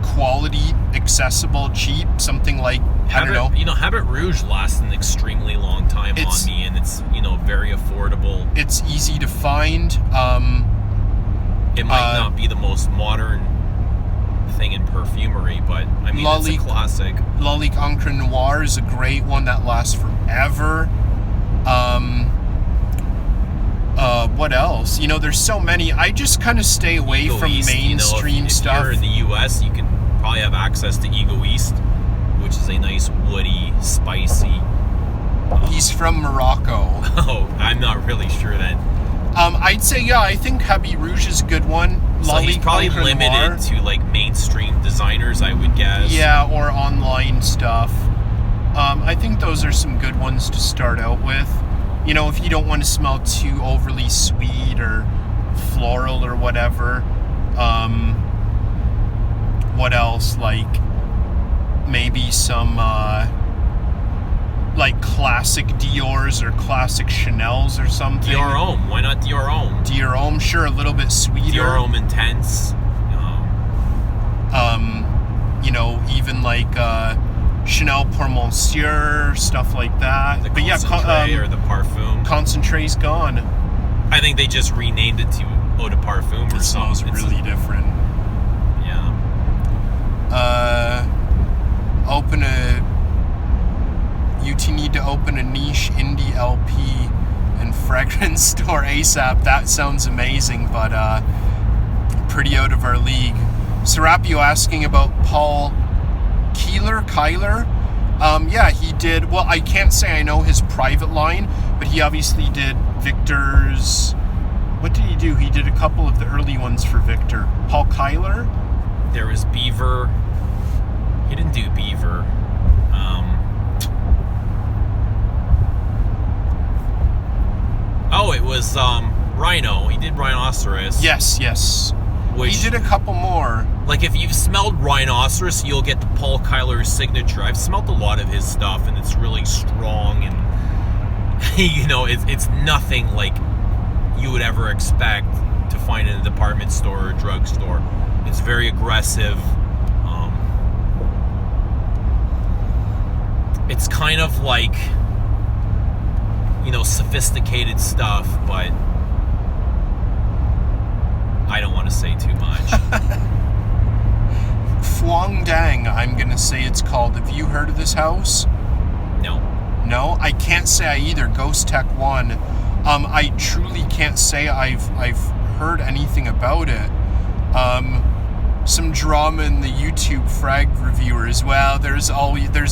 S2: quality, accessible, cheap, something like
S1: Habit Rouge lasts an extremely long time on me, and it's very affordable.
S2: It's easy to find.
S1: It might not be the most modern thing in perfumery, but I mean, it's a classic.
S2: Lalique Encre Noir is a great one that lasts forever. What else? There's so many. I just kind of stay away from mainstream stuff.
S1: If you're in the US, you can probably have access to Ego East, which is a nice woody, spicy.
S2: He's from Morocco.
S1: Oh, I'm not really sure then.
S2: I'd say, I think Habit Rouge is a good one.
S1: So he's probably limited to like mainstream designers, I would guess.
S2: Yeah, or online stuff. I think those are some good ones to start out with. If you don't want to smell too overly sweet or floral or whatever. What else? Like maybe some like classic Dior's or classic Chanel's or something.
S1: Dior Homme. Why not Dior Homme?
S2: Dior Homme, sure, a little bit sweeter.
S1: Dior Homme Intense.
S2: Even like Chanel Pour Monsieur, stuff like that.
S1: The Concentré or the Parfum.
S2: Concentré's gone.
S1: I think they just renamed it to Eau de Parfum or something.
S2: It smells really different.
S1: Yeah.
S2: You need to open a niche indie LP and fragrance store ASAP. That sounds amazing, but pretty out of our league. Serapio asking about Paul Kyler. Yeah, he did. Well, I can't say I know his private line, but he obviously did Victor's. What did he do? He did a couple of the early ones for Victor. Paul Kyler?
S1: There was Beaver. He didn't do Beaver.
S2: It was
S1: Rhino. He did Rhinoceros.
S2: Yes.
S1: Which,
S2: he did a couple more.
S1: Like, if you've smelled Rhinoceros, you'll get the Paul Kyler signature. I've smelled a lot of his stuff, and it's really strong, and you know, it's nothing like you would ever expect to find in a department store or drugstore. It's very aggressive. It's kind of like, you know, sophisticated stuff, but I don't want to say too much.
S2: Phuong Dang, I'm gonna say it's called. Have you heard of this house?
S1: No.
S2: No, I can't say I either. Ghost Tech 1. I truly can't say I've heard anything about it. Some drama in the YouTube frag reviewers. Well, there's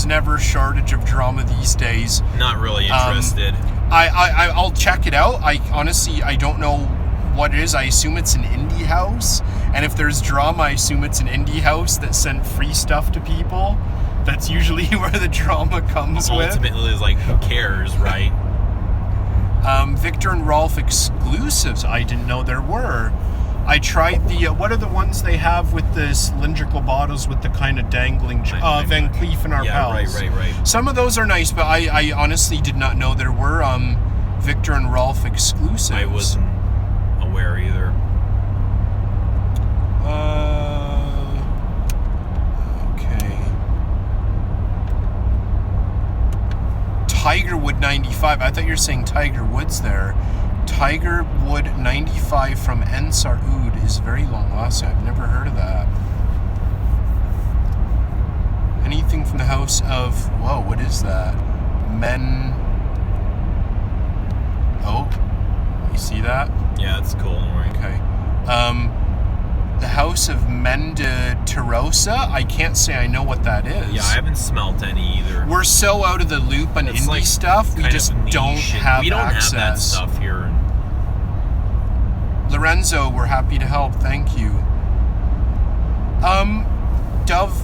S2: never a shortage of drama these days.
S1: Not really interested.
S2: I'll check it out. I honestly don't know what it is. I assume it's an indie house, and if there's drama, I assume it's an indie house that sent free stuff to people. That's usually where the drama comes
S1: Ultimately, it's like, who cares, right?
S2: Victor and Rolf exclusives. I didn't know there were. I tried the, what are the ones they have with the cylindrical bottles with the kind of dangling, Van Cleef and Arpels.
S1: Right.
S2: Some of those are nice, but I honestly did not know there were Victor and Rolf exclusives.
S1: I wasn't aware either.
S2: Okay. Tigerwood 95. I thought you were saying Tiger Woods there. Tigerwood 95 from Ensar Oud is very long lasting. I've never heard of that. Anything from the house of... Whoa, what is that? Men... Oh, you see that?
S1: Yeah, it's cool.
S2: Okay. The house of Menditarosa. I can't say I know what that is.
S1: Yeah, I haven't smelt any either.
S2: We're so out of the loop on indie like stuff. We just don't have access.
S1: Have that stuff here.
S2: Lorenzo, we're happy to help. Thank you.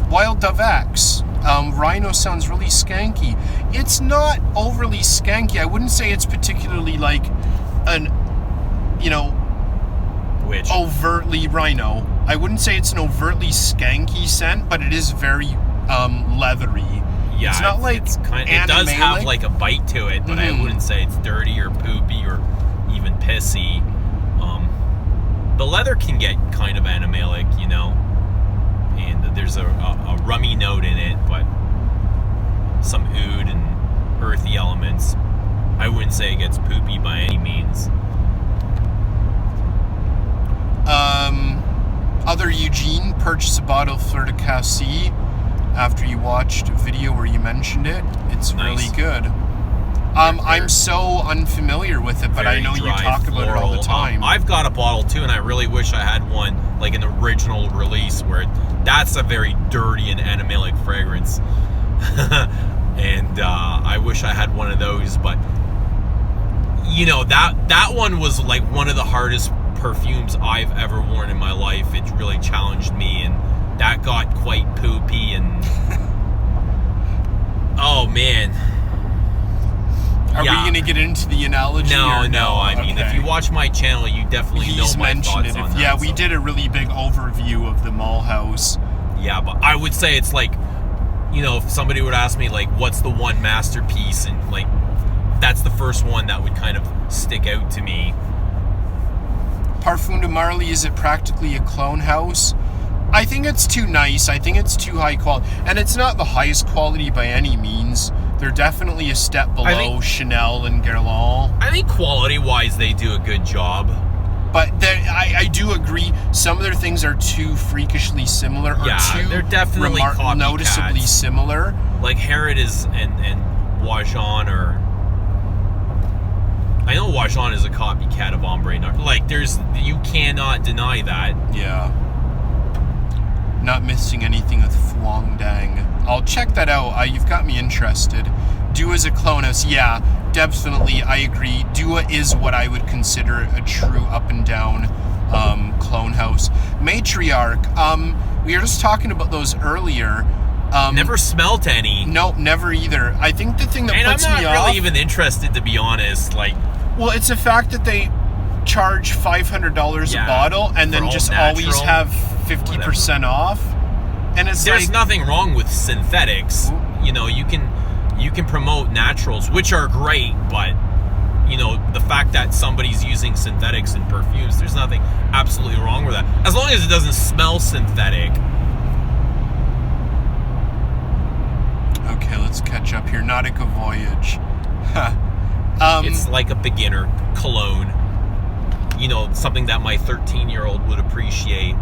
S2: Wild Dove X. Rhino sounds really skanky. It's not overly skanky. I wouldn't say it's particularly like an, you know, overtly Rhino. I wouldn't say it's an overtly skanky scent, but it is very leathery.
S1: Yeah,
S2: it's not like
S1: it does have like a bite to it, but I wouldn't say it's dirty or poopy or even pissy. The leather can get kind of animalic, you know, and there's a rummy note in it, but some oud and earthy elements. I wouldn't say it gets poopy by any means. Other Eugene purchased a bottle of Fleur de Cassis after you watched a video where you mentioned it. It's really good. I'm so unfamiliar with it, but I know you talk about it all the time. I've got a bottle too, and I really wish I had one, like an original release, where that's a very dirty and animalic fragrance. And I wish I had one of those, but you know, that one was like one of the hardest perfumes I've ever worn in my life. It really challenged me, and that got quite poopy, and oh man.
S2: Are we going to get into the analogy?
S1: No. I mean, if you watch my channel, you definitely know my thoughts on that.
S2: Yeah, we did a really big overview of the Mall House.
S1: Yeah, but I would say it's like, you know, if somebody would ask me, like, what's the one masterpiece, and like, that's the first one that would kind of stick out to me.
S2: Parfum de Marly, is it practically a clone house? I think it's too nice. I think it's too high quality. And it's not the highest quality by any means. They're definitely a step below Chanel and Guerlain.
S1: I think quality-wise, they do a good job.
S2: But I do agree, some of their things are too freakishly similar, or
S1: they're definitely
S2: noticeably similar.
S1: Like Herod and Wajan are... I know Wajan is a copycat of Ombre Noir. Like, you cannot deny that.
S2: Yeah. Not missing anything with Phuong Dang. I'll check that out. You've got me interested. Dua is a clone house. Yeah, definitely. I agree. Dua is what I would consider a true up and down clone house. Matriarch. We were just talking about those earlier.
S1: Never smelt any.
S2: Nope, never either. I think the thing that puts me off...
S1: And I'm not really even interested, to be honest. Like,
S2: well, it's the fact that charge $500 a bottle and then just natural, always have 50% off. And it's
S1: there's nothing wrong with synthetics. You know, you can promote naturals, which are great, but you know, the fact that somebody's using synthetics in perfumes, there's nothing absolutely wrong with that. As long as it doesn't smell synthetic.
S2: Okay, let's catch up here. Nautica Voyage.
S1: It's like a beginner cologne. You know, something that my 13-year-old would appreciate.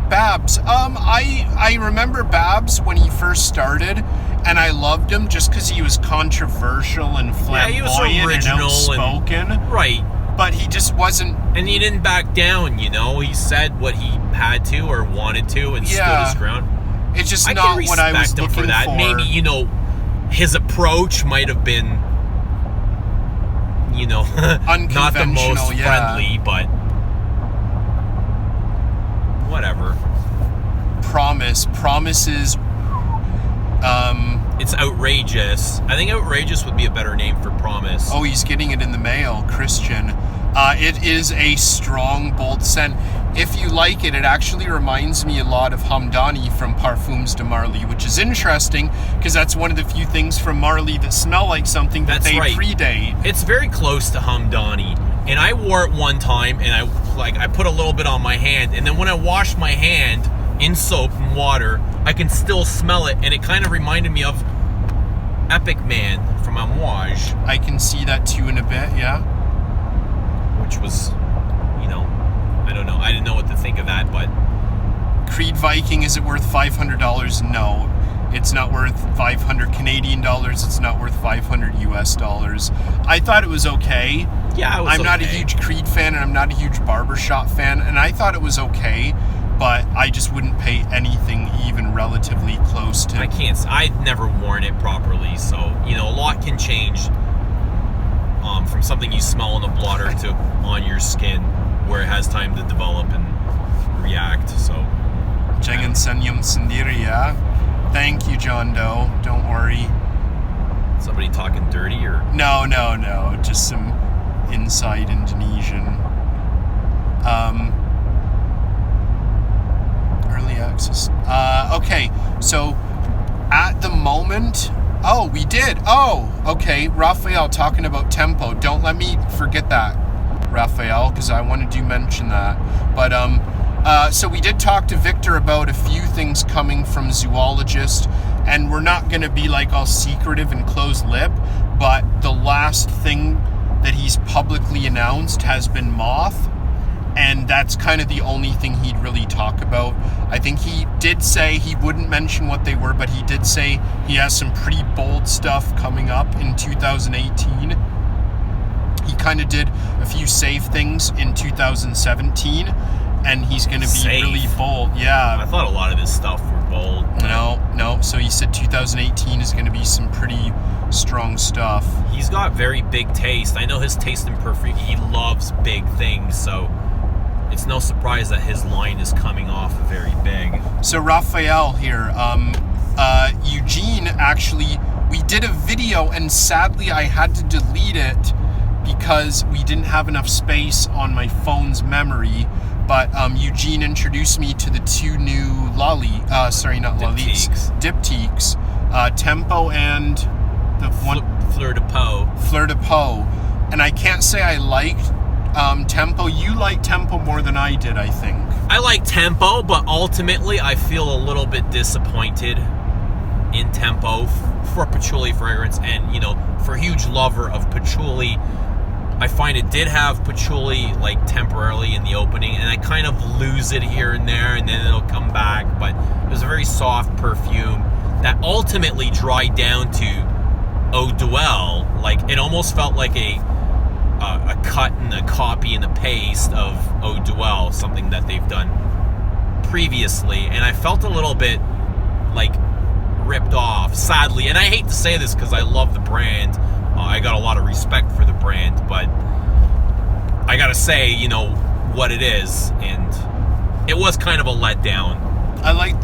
S2: Babs. I remember Babs when he first started, and I loved him just because he was controversial and flamboyant and outspoken.
S1: Right.
S2: But he just wasn't...
S1: And he didn't back down, you know? He said what he had to or wanted to and stood his ground.
S2: It's just not what I was looking for.
S1: Maybe, you know, his approach might have been, you know, not the most friendly, but whatever.
S2: Promises.
S1: It's outrageous. I think outrageous would be a better name for promise.
S2: Oh, he's getting it in the mail, Christian. It is a strong, bold scent. If you like it, it actually reminds me a lot of Hamdani from Parfums de Marly, which is interesting because that's one of the few things from Marly that smell like something that they predate.
S1: It's very close to Hamdani, and I wore it one time, and I put a little bit on my hand, and then when I washed my hand in soap and water, I can still smell it, and it kind of reminded me of Epic Man from Amouage.
S2: I can see that too in a bit, yeah.
S1: Which was, you know, I don't know. I didn't know what to think of that, but...
S2: Creed Viking, is it worth $500? No. It's not worth 500 Canadian dollars. It's not worth 500 US dollars. I thought it was okay.
S1: Yeah, it was
S2: I'm not a huge Creed fan, and I'm not a huge Barbershop fan, and I thought it was okay, but I just wouldn't pay anything even relatively close to...
S1: I'd never worn it properly, so, you know, a lot can change from something you smell in a blotter to on your skin, where it has time to develop and react, so...
S2: Jangan senyum sendiri, yeah? Thank you, John Doe. Don't worry.
S1: Somebody talking dirty, or...
S2: No. Just some inside Indonesian. Early access. Okay, so at the moment... Oh, we did. Oh, okay. Raphael talking about tempo. Don't let me forget that, Raphael, because I wanted to mention that. But, so we did talk to Victor about a few things coming from Zoologist, and we're not going to be like all secretive and close-lip, but the last thing that he's publicly announced has been Moth, and that's kind of the only thing he'd really talk about. I think he did say he wouldn't mention what they were, but he did say he has some pretty bold stuff coming up in 2018. He kind of did a few safe things in 2017, and he's going to be really bold. Yeah.
S1: I thought a lot of his stuff were bold.
S2: No. So he said 2018 is going to be some pretty strong stuff.
S1: He's got very big taste. I know his taste in perfume. He loves big things, so it's no surprise that his line is coming off very big.
S2: So Raphael here, Eugene, actually, we did a video, and sadly I had to delete it because we didn't have enough space on my phone's memory. But Eugene introduced me to the two new diptyques, Tempo and the one
S1: Fleur de
S2: Peau. And I can't say I liked Tempo. You liked Tempo more than I did, I think.
S1: I like Tempo, but ultimately I feel a little bit disappointed in Tempo for patchouli fragrance, and you know, for a huge lover of patchouli, I find it did have patchouli like temporarily in the opening, and I kind of lose it here and there, and then it'll come back. But it was a very soft perfume that ultimately dried down to Eau Duel. Like, it almost felt like a cut and a copy and a paste of Eau Duel, something that they've done previously, and I felt a little bit like ripped off, sadly. And I hate to say this because I love the brand. I got a lot of respect for the brand, but I gotta say, you know, what it is, and it was kind of a letdown.
S2: I like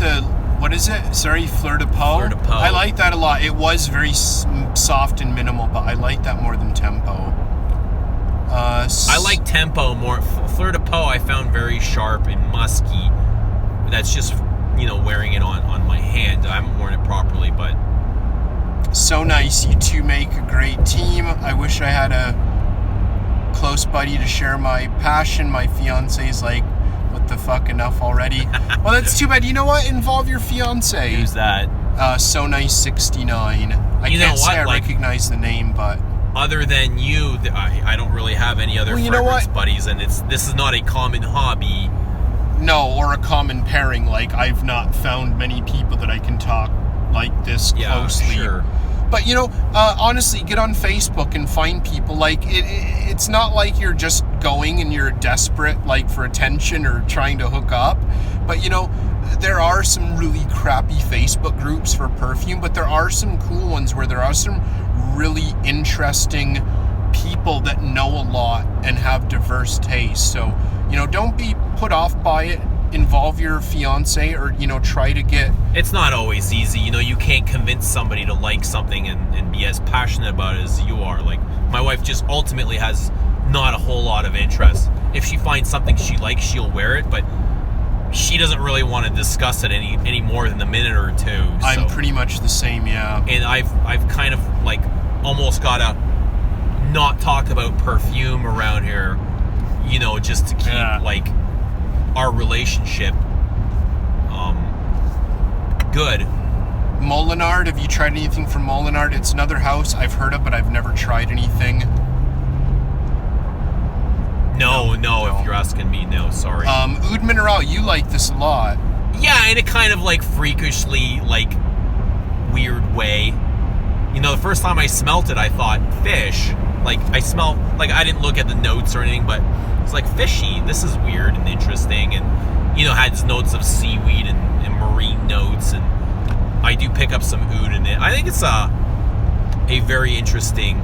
S2: What is it? Sorry, Fleur de Peau?
S1: Fleur de Peau.
S2: I like that a lot. It was very soft and minimal, but I like that more than Tempo.
S1: I like Tempo more. Fleur de Peau I found very sharp and musky. That's just, wearing it on my hand. I haven't worn it properly, but...
S2: So nice. You two make a great team. I wish I had a close buddy to share my passion. My fiance's like, what the fuck, enough already? Well, that's too bad. You know what? Involve your fiance.
S1: Who's that?
S2: So nice 69. I can't say I recognize the name, but...
S1: Other than you, I don't really have any other fragrance buddies, and this is not a common hobby.
S2: No, or a common pairing. Like, I've not found many people that I can talk like this closely.
S1: Sure.
S2: But, honestly, get on Facebook and find people. Like, it's not like you're just going and you're desperate, like, for attention or trying to hook up. But, there are some really crappy Facebook groups for perfume, but there are some cool ones where there are some really interesting people that know a lot and have diverse tastes. So, don't be put off by it. Involve your fiance, or try to get...
S1: It's not always easy. You can't convince somebody to like something and be as passionate about it as you are. Like, my wife just ultimately has not a whole lot of interest. If she finds something she likes, she'll wear it, but she doesn't really want to discuss it any more than a minute or two.
S2: I'm pretty much the same, yeah.
S1: And I've kind of like almost gotta not talk about perfume around here, just to keep like our relationship good.
S2: Molinard, have you tried anything from Molinard? It's another house I've heard of, but I've never tried anything.
S1: No, if you're asking me, no, sorry.
S2: Oud Mineral, you like this a lot.
S1: Yeah, in a kind of like freakishly, like, weird way. The first time I smelt it, I thought, fish. Like, I didn't look at the notes or anything, but it's like fishy. This is weird and interesting, and, had notes of seaweed and marine notes, and I do pick up some oud in it. I think it's a very interesting...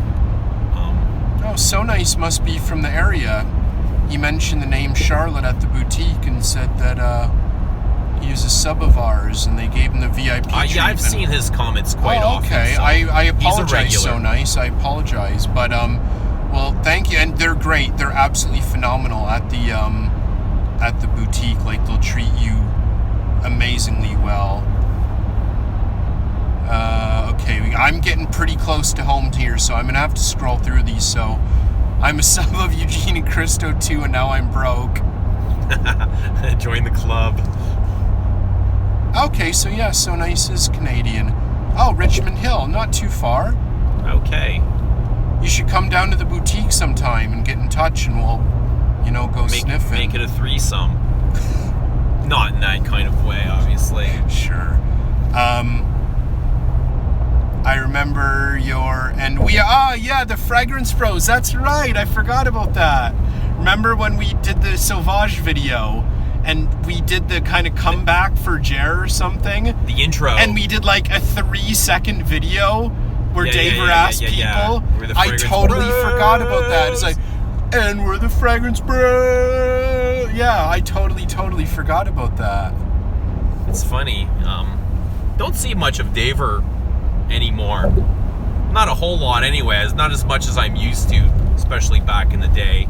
S2: Oh, So Nice must be from the area. He mentioned the name Charlotte at the boutique and said that he was a sub of ours, and they gave him the VIP treatment.
S1: Yeah, I've seen his comments quite often.
S2: Okay,
S1: so
S2: I apologize, So Nice. I apologize, but well, thank you, and they're great. They're absolutely phenomenal at the boutique. Like, they'll treat you amazingly well. Okay, I'm getting pretty close to home here, so I'm gonna have to scroll through these. So, I'm a sub of Eugene and Christo too, and now I'm broke.
S1: Join the club.
S2: Okay, so yeah, So Nice is Canadian. Oh, Richmond Hill, not too far.
S1: Okay.
S2: You should come down to the boutique sometime and get in touch, and we'll, go sniffing.
S1: Make it a threesome. Not in that kind of way, obviously.
S2: Sure. I remember the Fragrance Bros. That's right. I forgot about that. Remember when we did the Sauvage video and we did the kind of comeback for Jer or something?
S1: The intro.
S2: And we did like a 3-second video where Daver asked people. I totally forgot about that. It's like, and we're the Fragrance Bros. Yeah, I totally forgot about that.
S1: It's funny. Don't see much of Daver anymore. Not a whole lot anyways. Not as much as I'm used to, especially back in the day.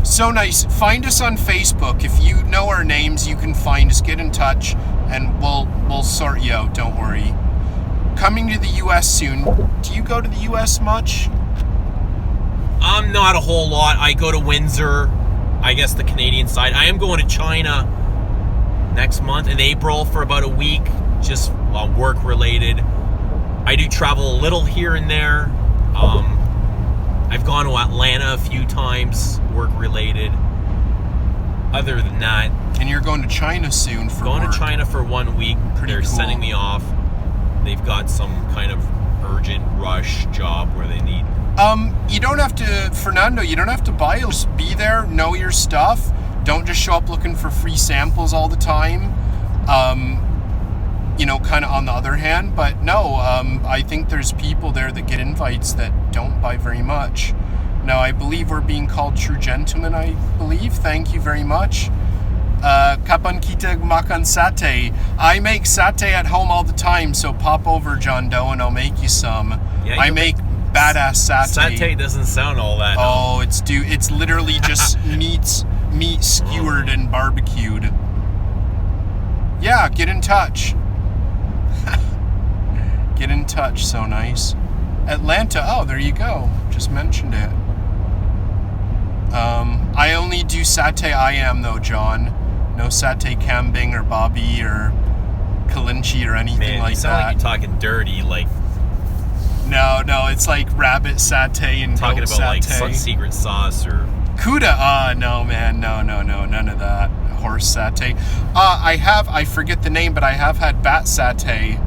S2: So Nice. Find us on Facebook. If you know our names, you can find us. Get in touch, and we'll sort you out. Don't worry. Coming to the U.S. soon. Do you go to the U.S. much?
S1: Not a whole lot. I go to Windsor, I guess the Canadian side. I am going to China next month in April for about a week, just work related. I do travel a little here and there. I've gone to Atlanta a few times, work related. Other than that,
S2: and you're going to China soon for
S1: going
S2: work.
S1: To China for 1 week.
S2: Pretty
S1: They're
S2: cool.
S1: sending me off. They've got some kind of urgent rush job where they need.
S2: You don't have to, Fernando. You don't have to buy it. Just be there, know your stuff. Don't just show up looking for free samples all the time. Kind of on the other hand, but no, I think there's people there that get invites that don't buy very much. Now, I believe we're being called true gentlemen, I believe. Thank you very much. Kapan kita makan satay. I make satay at home all the time, so pop over, John Doe, and I'll make you some.
S1: Yeah,
S2: I make badass satay.
S1: Satay doesn't sound all that.
S2: Oh, it's literally just meat skewered and barbecued. Yeah, get in touch. Get in touch, so nice. Atlanta, oh, there you go. Just mentioned it. I only do satay ayam though, John. No satay kambing or bobby or kalinchi or anything like
S1: you sound
S2: that.
S1: like you're talking dirty, like
S2: No, it's like rabbit satay and
S1: talking
S2: goat
S1: about like
S2: satay.
S1: some secret sauce or
S2: Kuda, no man, no, none of that. Horse satay. I forget the name, but I have had bat satay.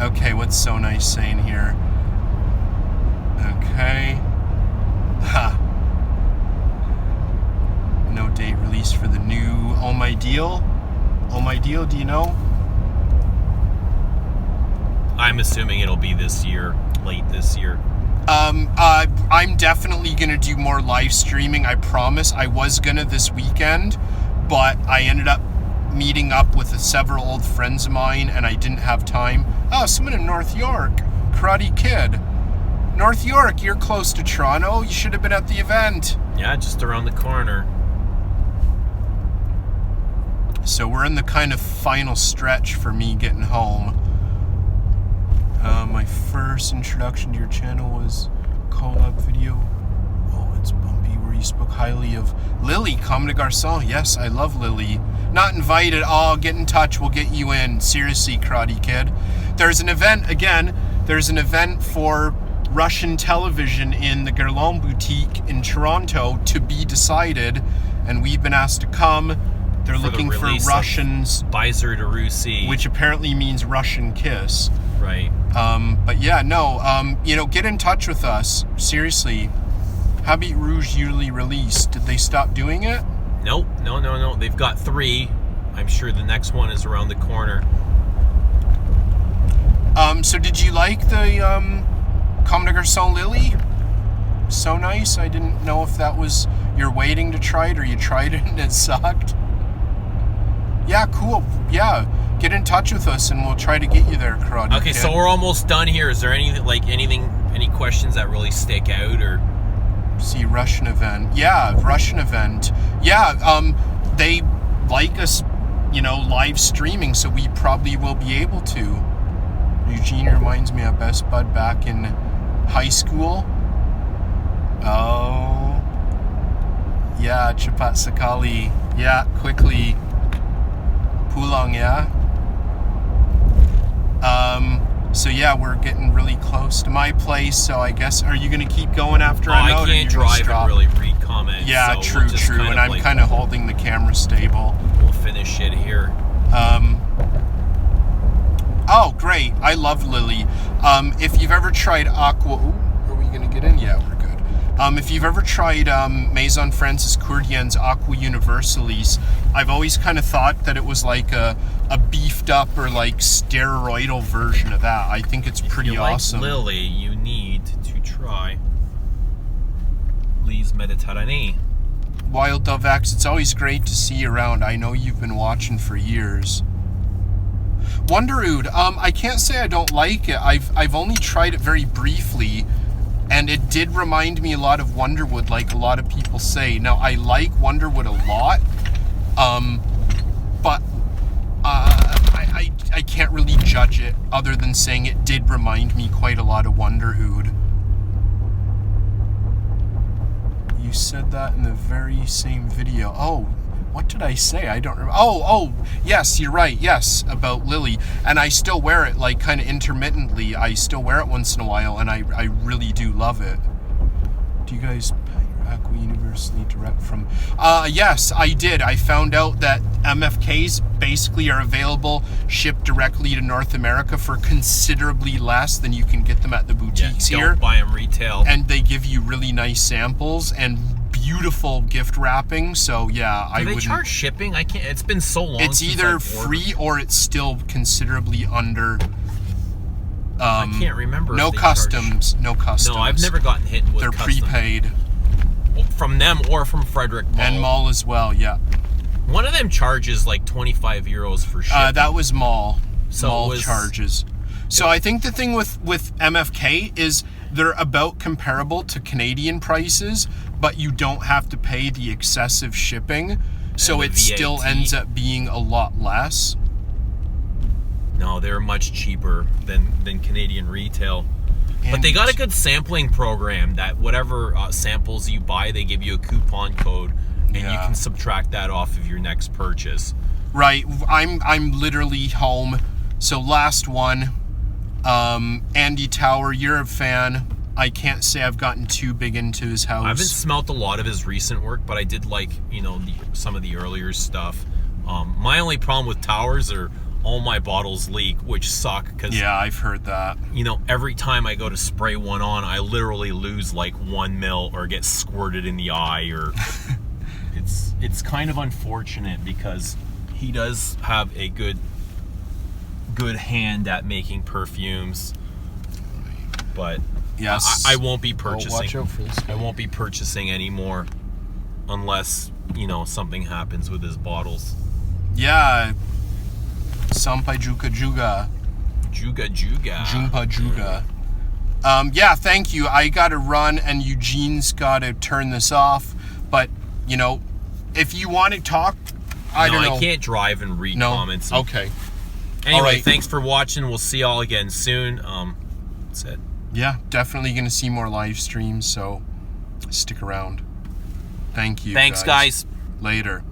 S2: Okay, what's so nice saying here? Okay. Ha. No date released for the new Oh My Deal. Oh My Deal, do you know?
S1: I'm assuming it'll be this year, late this year.
S2: I'm definitely gonna do more live streaming, I promise. I was gonna this weekend, but I ended up meeting up with several old friends of mine and I didn't have time. Oh, someone in North York. Karate Kid. North York, you're close to Toronto. You should have been at the event.
S1: Yeah, just around the corner.
S2: So we're in the kind of final stretch for me getting home. My first introduction to your channel was call-up video. Oh, it's bumpy, where you spoke highly of Lily, Comme des Garçons. Yes, I love Lily. Not invited. Oh, get in touch. We'll get you in. Seriously, Karate Kid. There's an event, again, there's an event for Russian television in the Guerlain boutique in Toronto to be decided, and we've been asked to come. They're looking for Russians.
S1: Bizar de Russie.
S2: Which apparently means Russian kiss.
S1: Right.
S2: But yeah, no, get in touch with us. Seriously. Habit Rouge yearly release. Did they stop doing it?
S1: Nope. No. They've got 3. I'm sure the next one is around the corner.
S2: So did you like the, Comme des Garçons Lily? So nice. I didn't know if that was, you're waiting to try it or you tried it and it sucked. Yeah, cool. Yeah. Get in touch with us and we'll try to get you there, Karate
S1: Okay,
S2: Kid.
S1: so we're almost done here. Is there any questions that really stick out or?
S2: See, Russian event. Yeah, Russian event. Yeah, they like us, live streaming, so we probably will be able to. Eugene reminds me of Best Bud back in high school. Oh. Yeah, Chapat Sakali. Yeah, quickly. Pulang, yeah? So yeah, we're getting really close to my place, so I guess, are you going to keep going after I know?
S1: I can't drive and really read comments.
S2: Yeah,
S1: so
S2: true, and I'm kind of holding the camera stable.
S1: We'll finish it here.
S2: Oh, great. I love Lily. If you've ever tried Aqua... Ooh, are we going to get in? Yeah, we're good. If you've ever tried Maison Francis Courdien's Aqua Universalis, I've always kind of thought that it was like a beefed up or like steroidal version of that. I think it's pretty awesome.
S1: If you like Lily, you need to try Les Mediterranees.
S2: Wild Dove X, it's always great to see you around. I know you've been watching for years. Wonderood, I can't say I don't like it. I've only tried it very briefly, and it did remind me a lot of Wonderwood, like a lot of people say. Now, I like Wonderwood a lot, but I can't really judge it other than saying it did remind me quite a lot of Wonderood. You said that in the very same video. Oh, what did I say? I don't remember. Oh, yes, you're right. Yes, about Lily. And I still wear it, like, kind of intermittently. I still wear it once in a while, and I really do love it. Do you guys buy your Aqua Universally direct from... yes, I did. I found out that MFKs basically are available, shipped directly to North America for considerably less than you can get them at the boutiques here.
S1: Don't buy them retail.
S2: And they give you really nice samples and beautiful gift wrapping, so yeah, I would.
S1: Do they charge shipping? I can't. It's been so long.
S2: It's either free or it's still considerably under.
S1: I can't remember.
S2: No customs. No customs.
S1: No, I've never gotten hit with.
S2: They're
S1: customs.
S2: prepaid.
S1: Well, from them or from Frederick Mall.
S2: And Mall as well, yeah.
S1: One of them charges like 25 euros for shipping.
S2: That was Mall.
S1: So
S2: Mall
S1: it was,
S2: charges. So I think the thing with MFK is they're about comparable to Canadian prices, but you don't have to pay the excessive shipping. So it still ends up being a lot less.
S1: No, they're much cheaper than Canadian retail. But they got a good sampling program that whatever samples you buy, they give you a coupon code, and you can subtract that off of your next purchase.
S2: Right. I'm literally home. So last one, Andy Tower, you're a fan. I can't say I've gotten too big into his house.
S1: I haven't smelt a lot of his recent work, but I did like, some of the earlier stuff. My only problem with Towers are all my bottles leak, which suck because
S2: I've heard that.
S1: Every time I go to spray one on, I literally lose like 1 mil or get squirted in the eye, or it's kind of unfortunate because he does have a good hand at making perfumes, but
S2: yes,
S1: I won't be purchasing.
S2: Watch out for this guy.
S1: I won't be purchasing anymore unless something happens with his bottles.
S2: Yeah. Sampai Juga Juga.
S1: Juga Juga.
S2: Jumpa Juga. Thank you. I gotta run and Eugene's gotta turn this off. But, if you want to talk, I don't know.
S1: I can't drive and read comments.
S2: Okay.
S1: Anyway, thanks for watching. We'll see y'all again soon. That's it.
S2: Yeah, definitely gonna see more live streams, so stick around. Thank you.
S1: Thanks, guys.
S2: Later.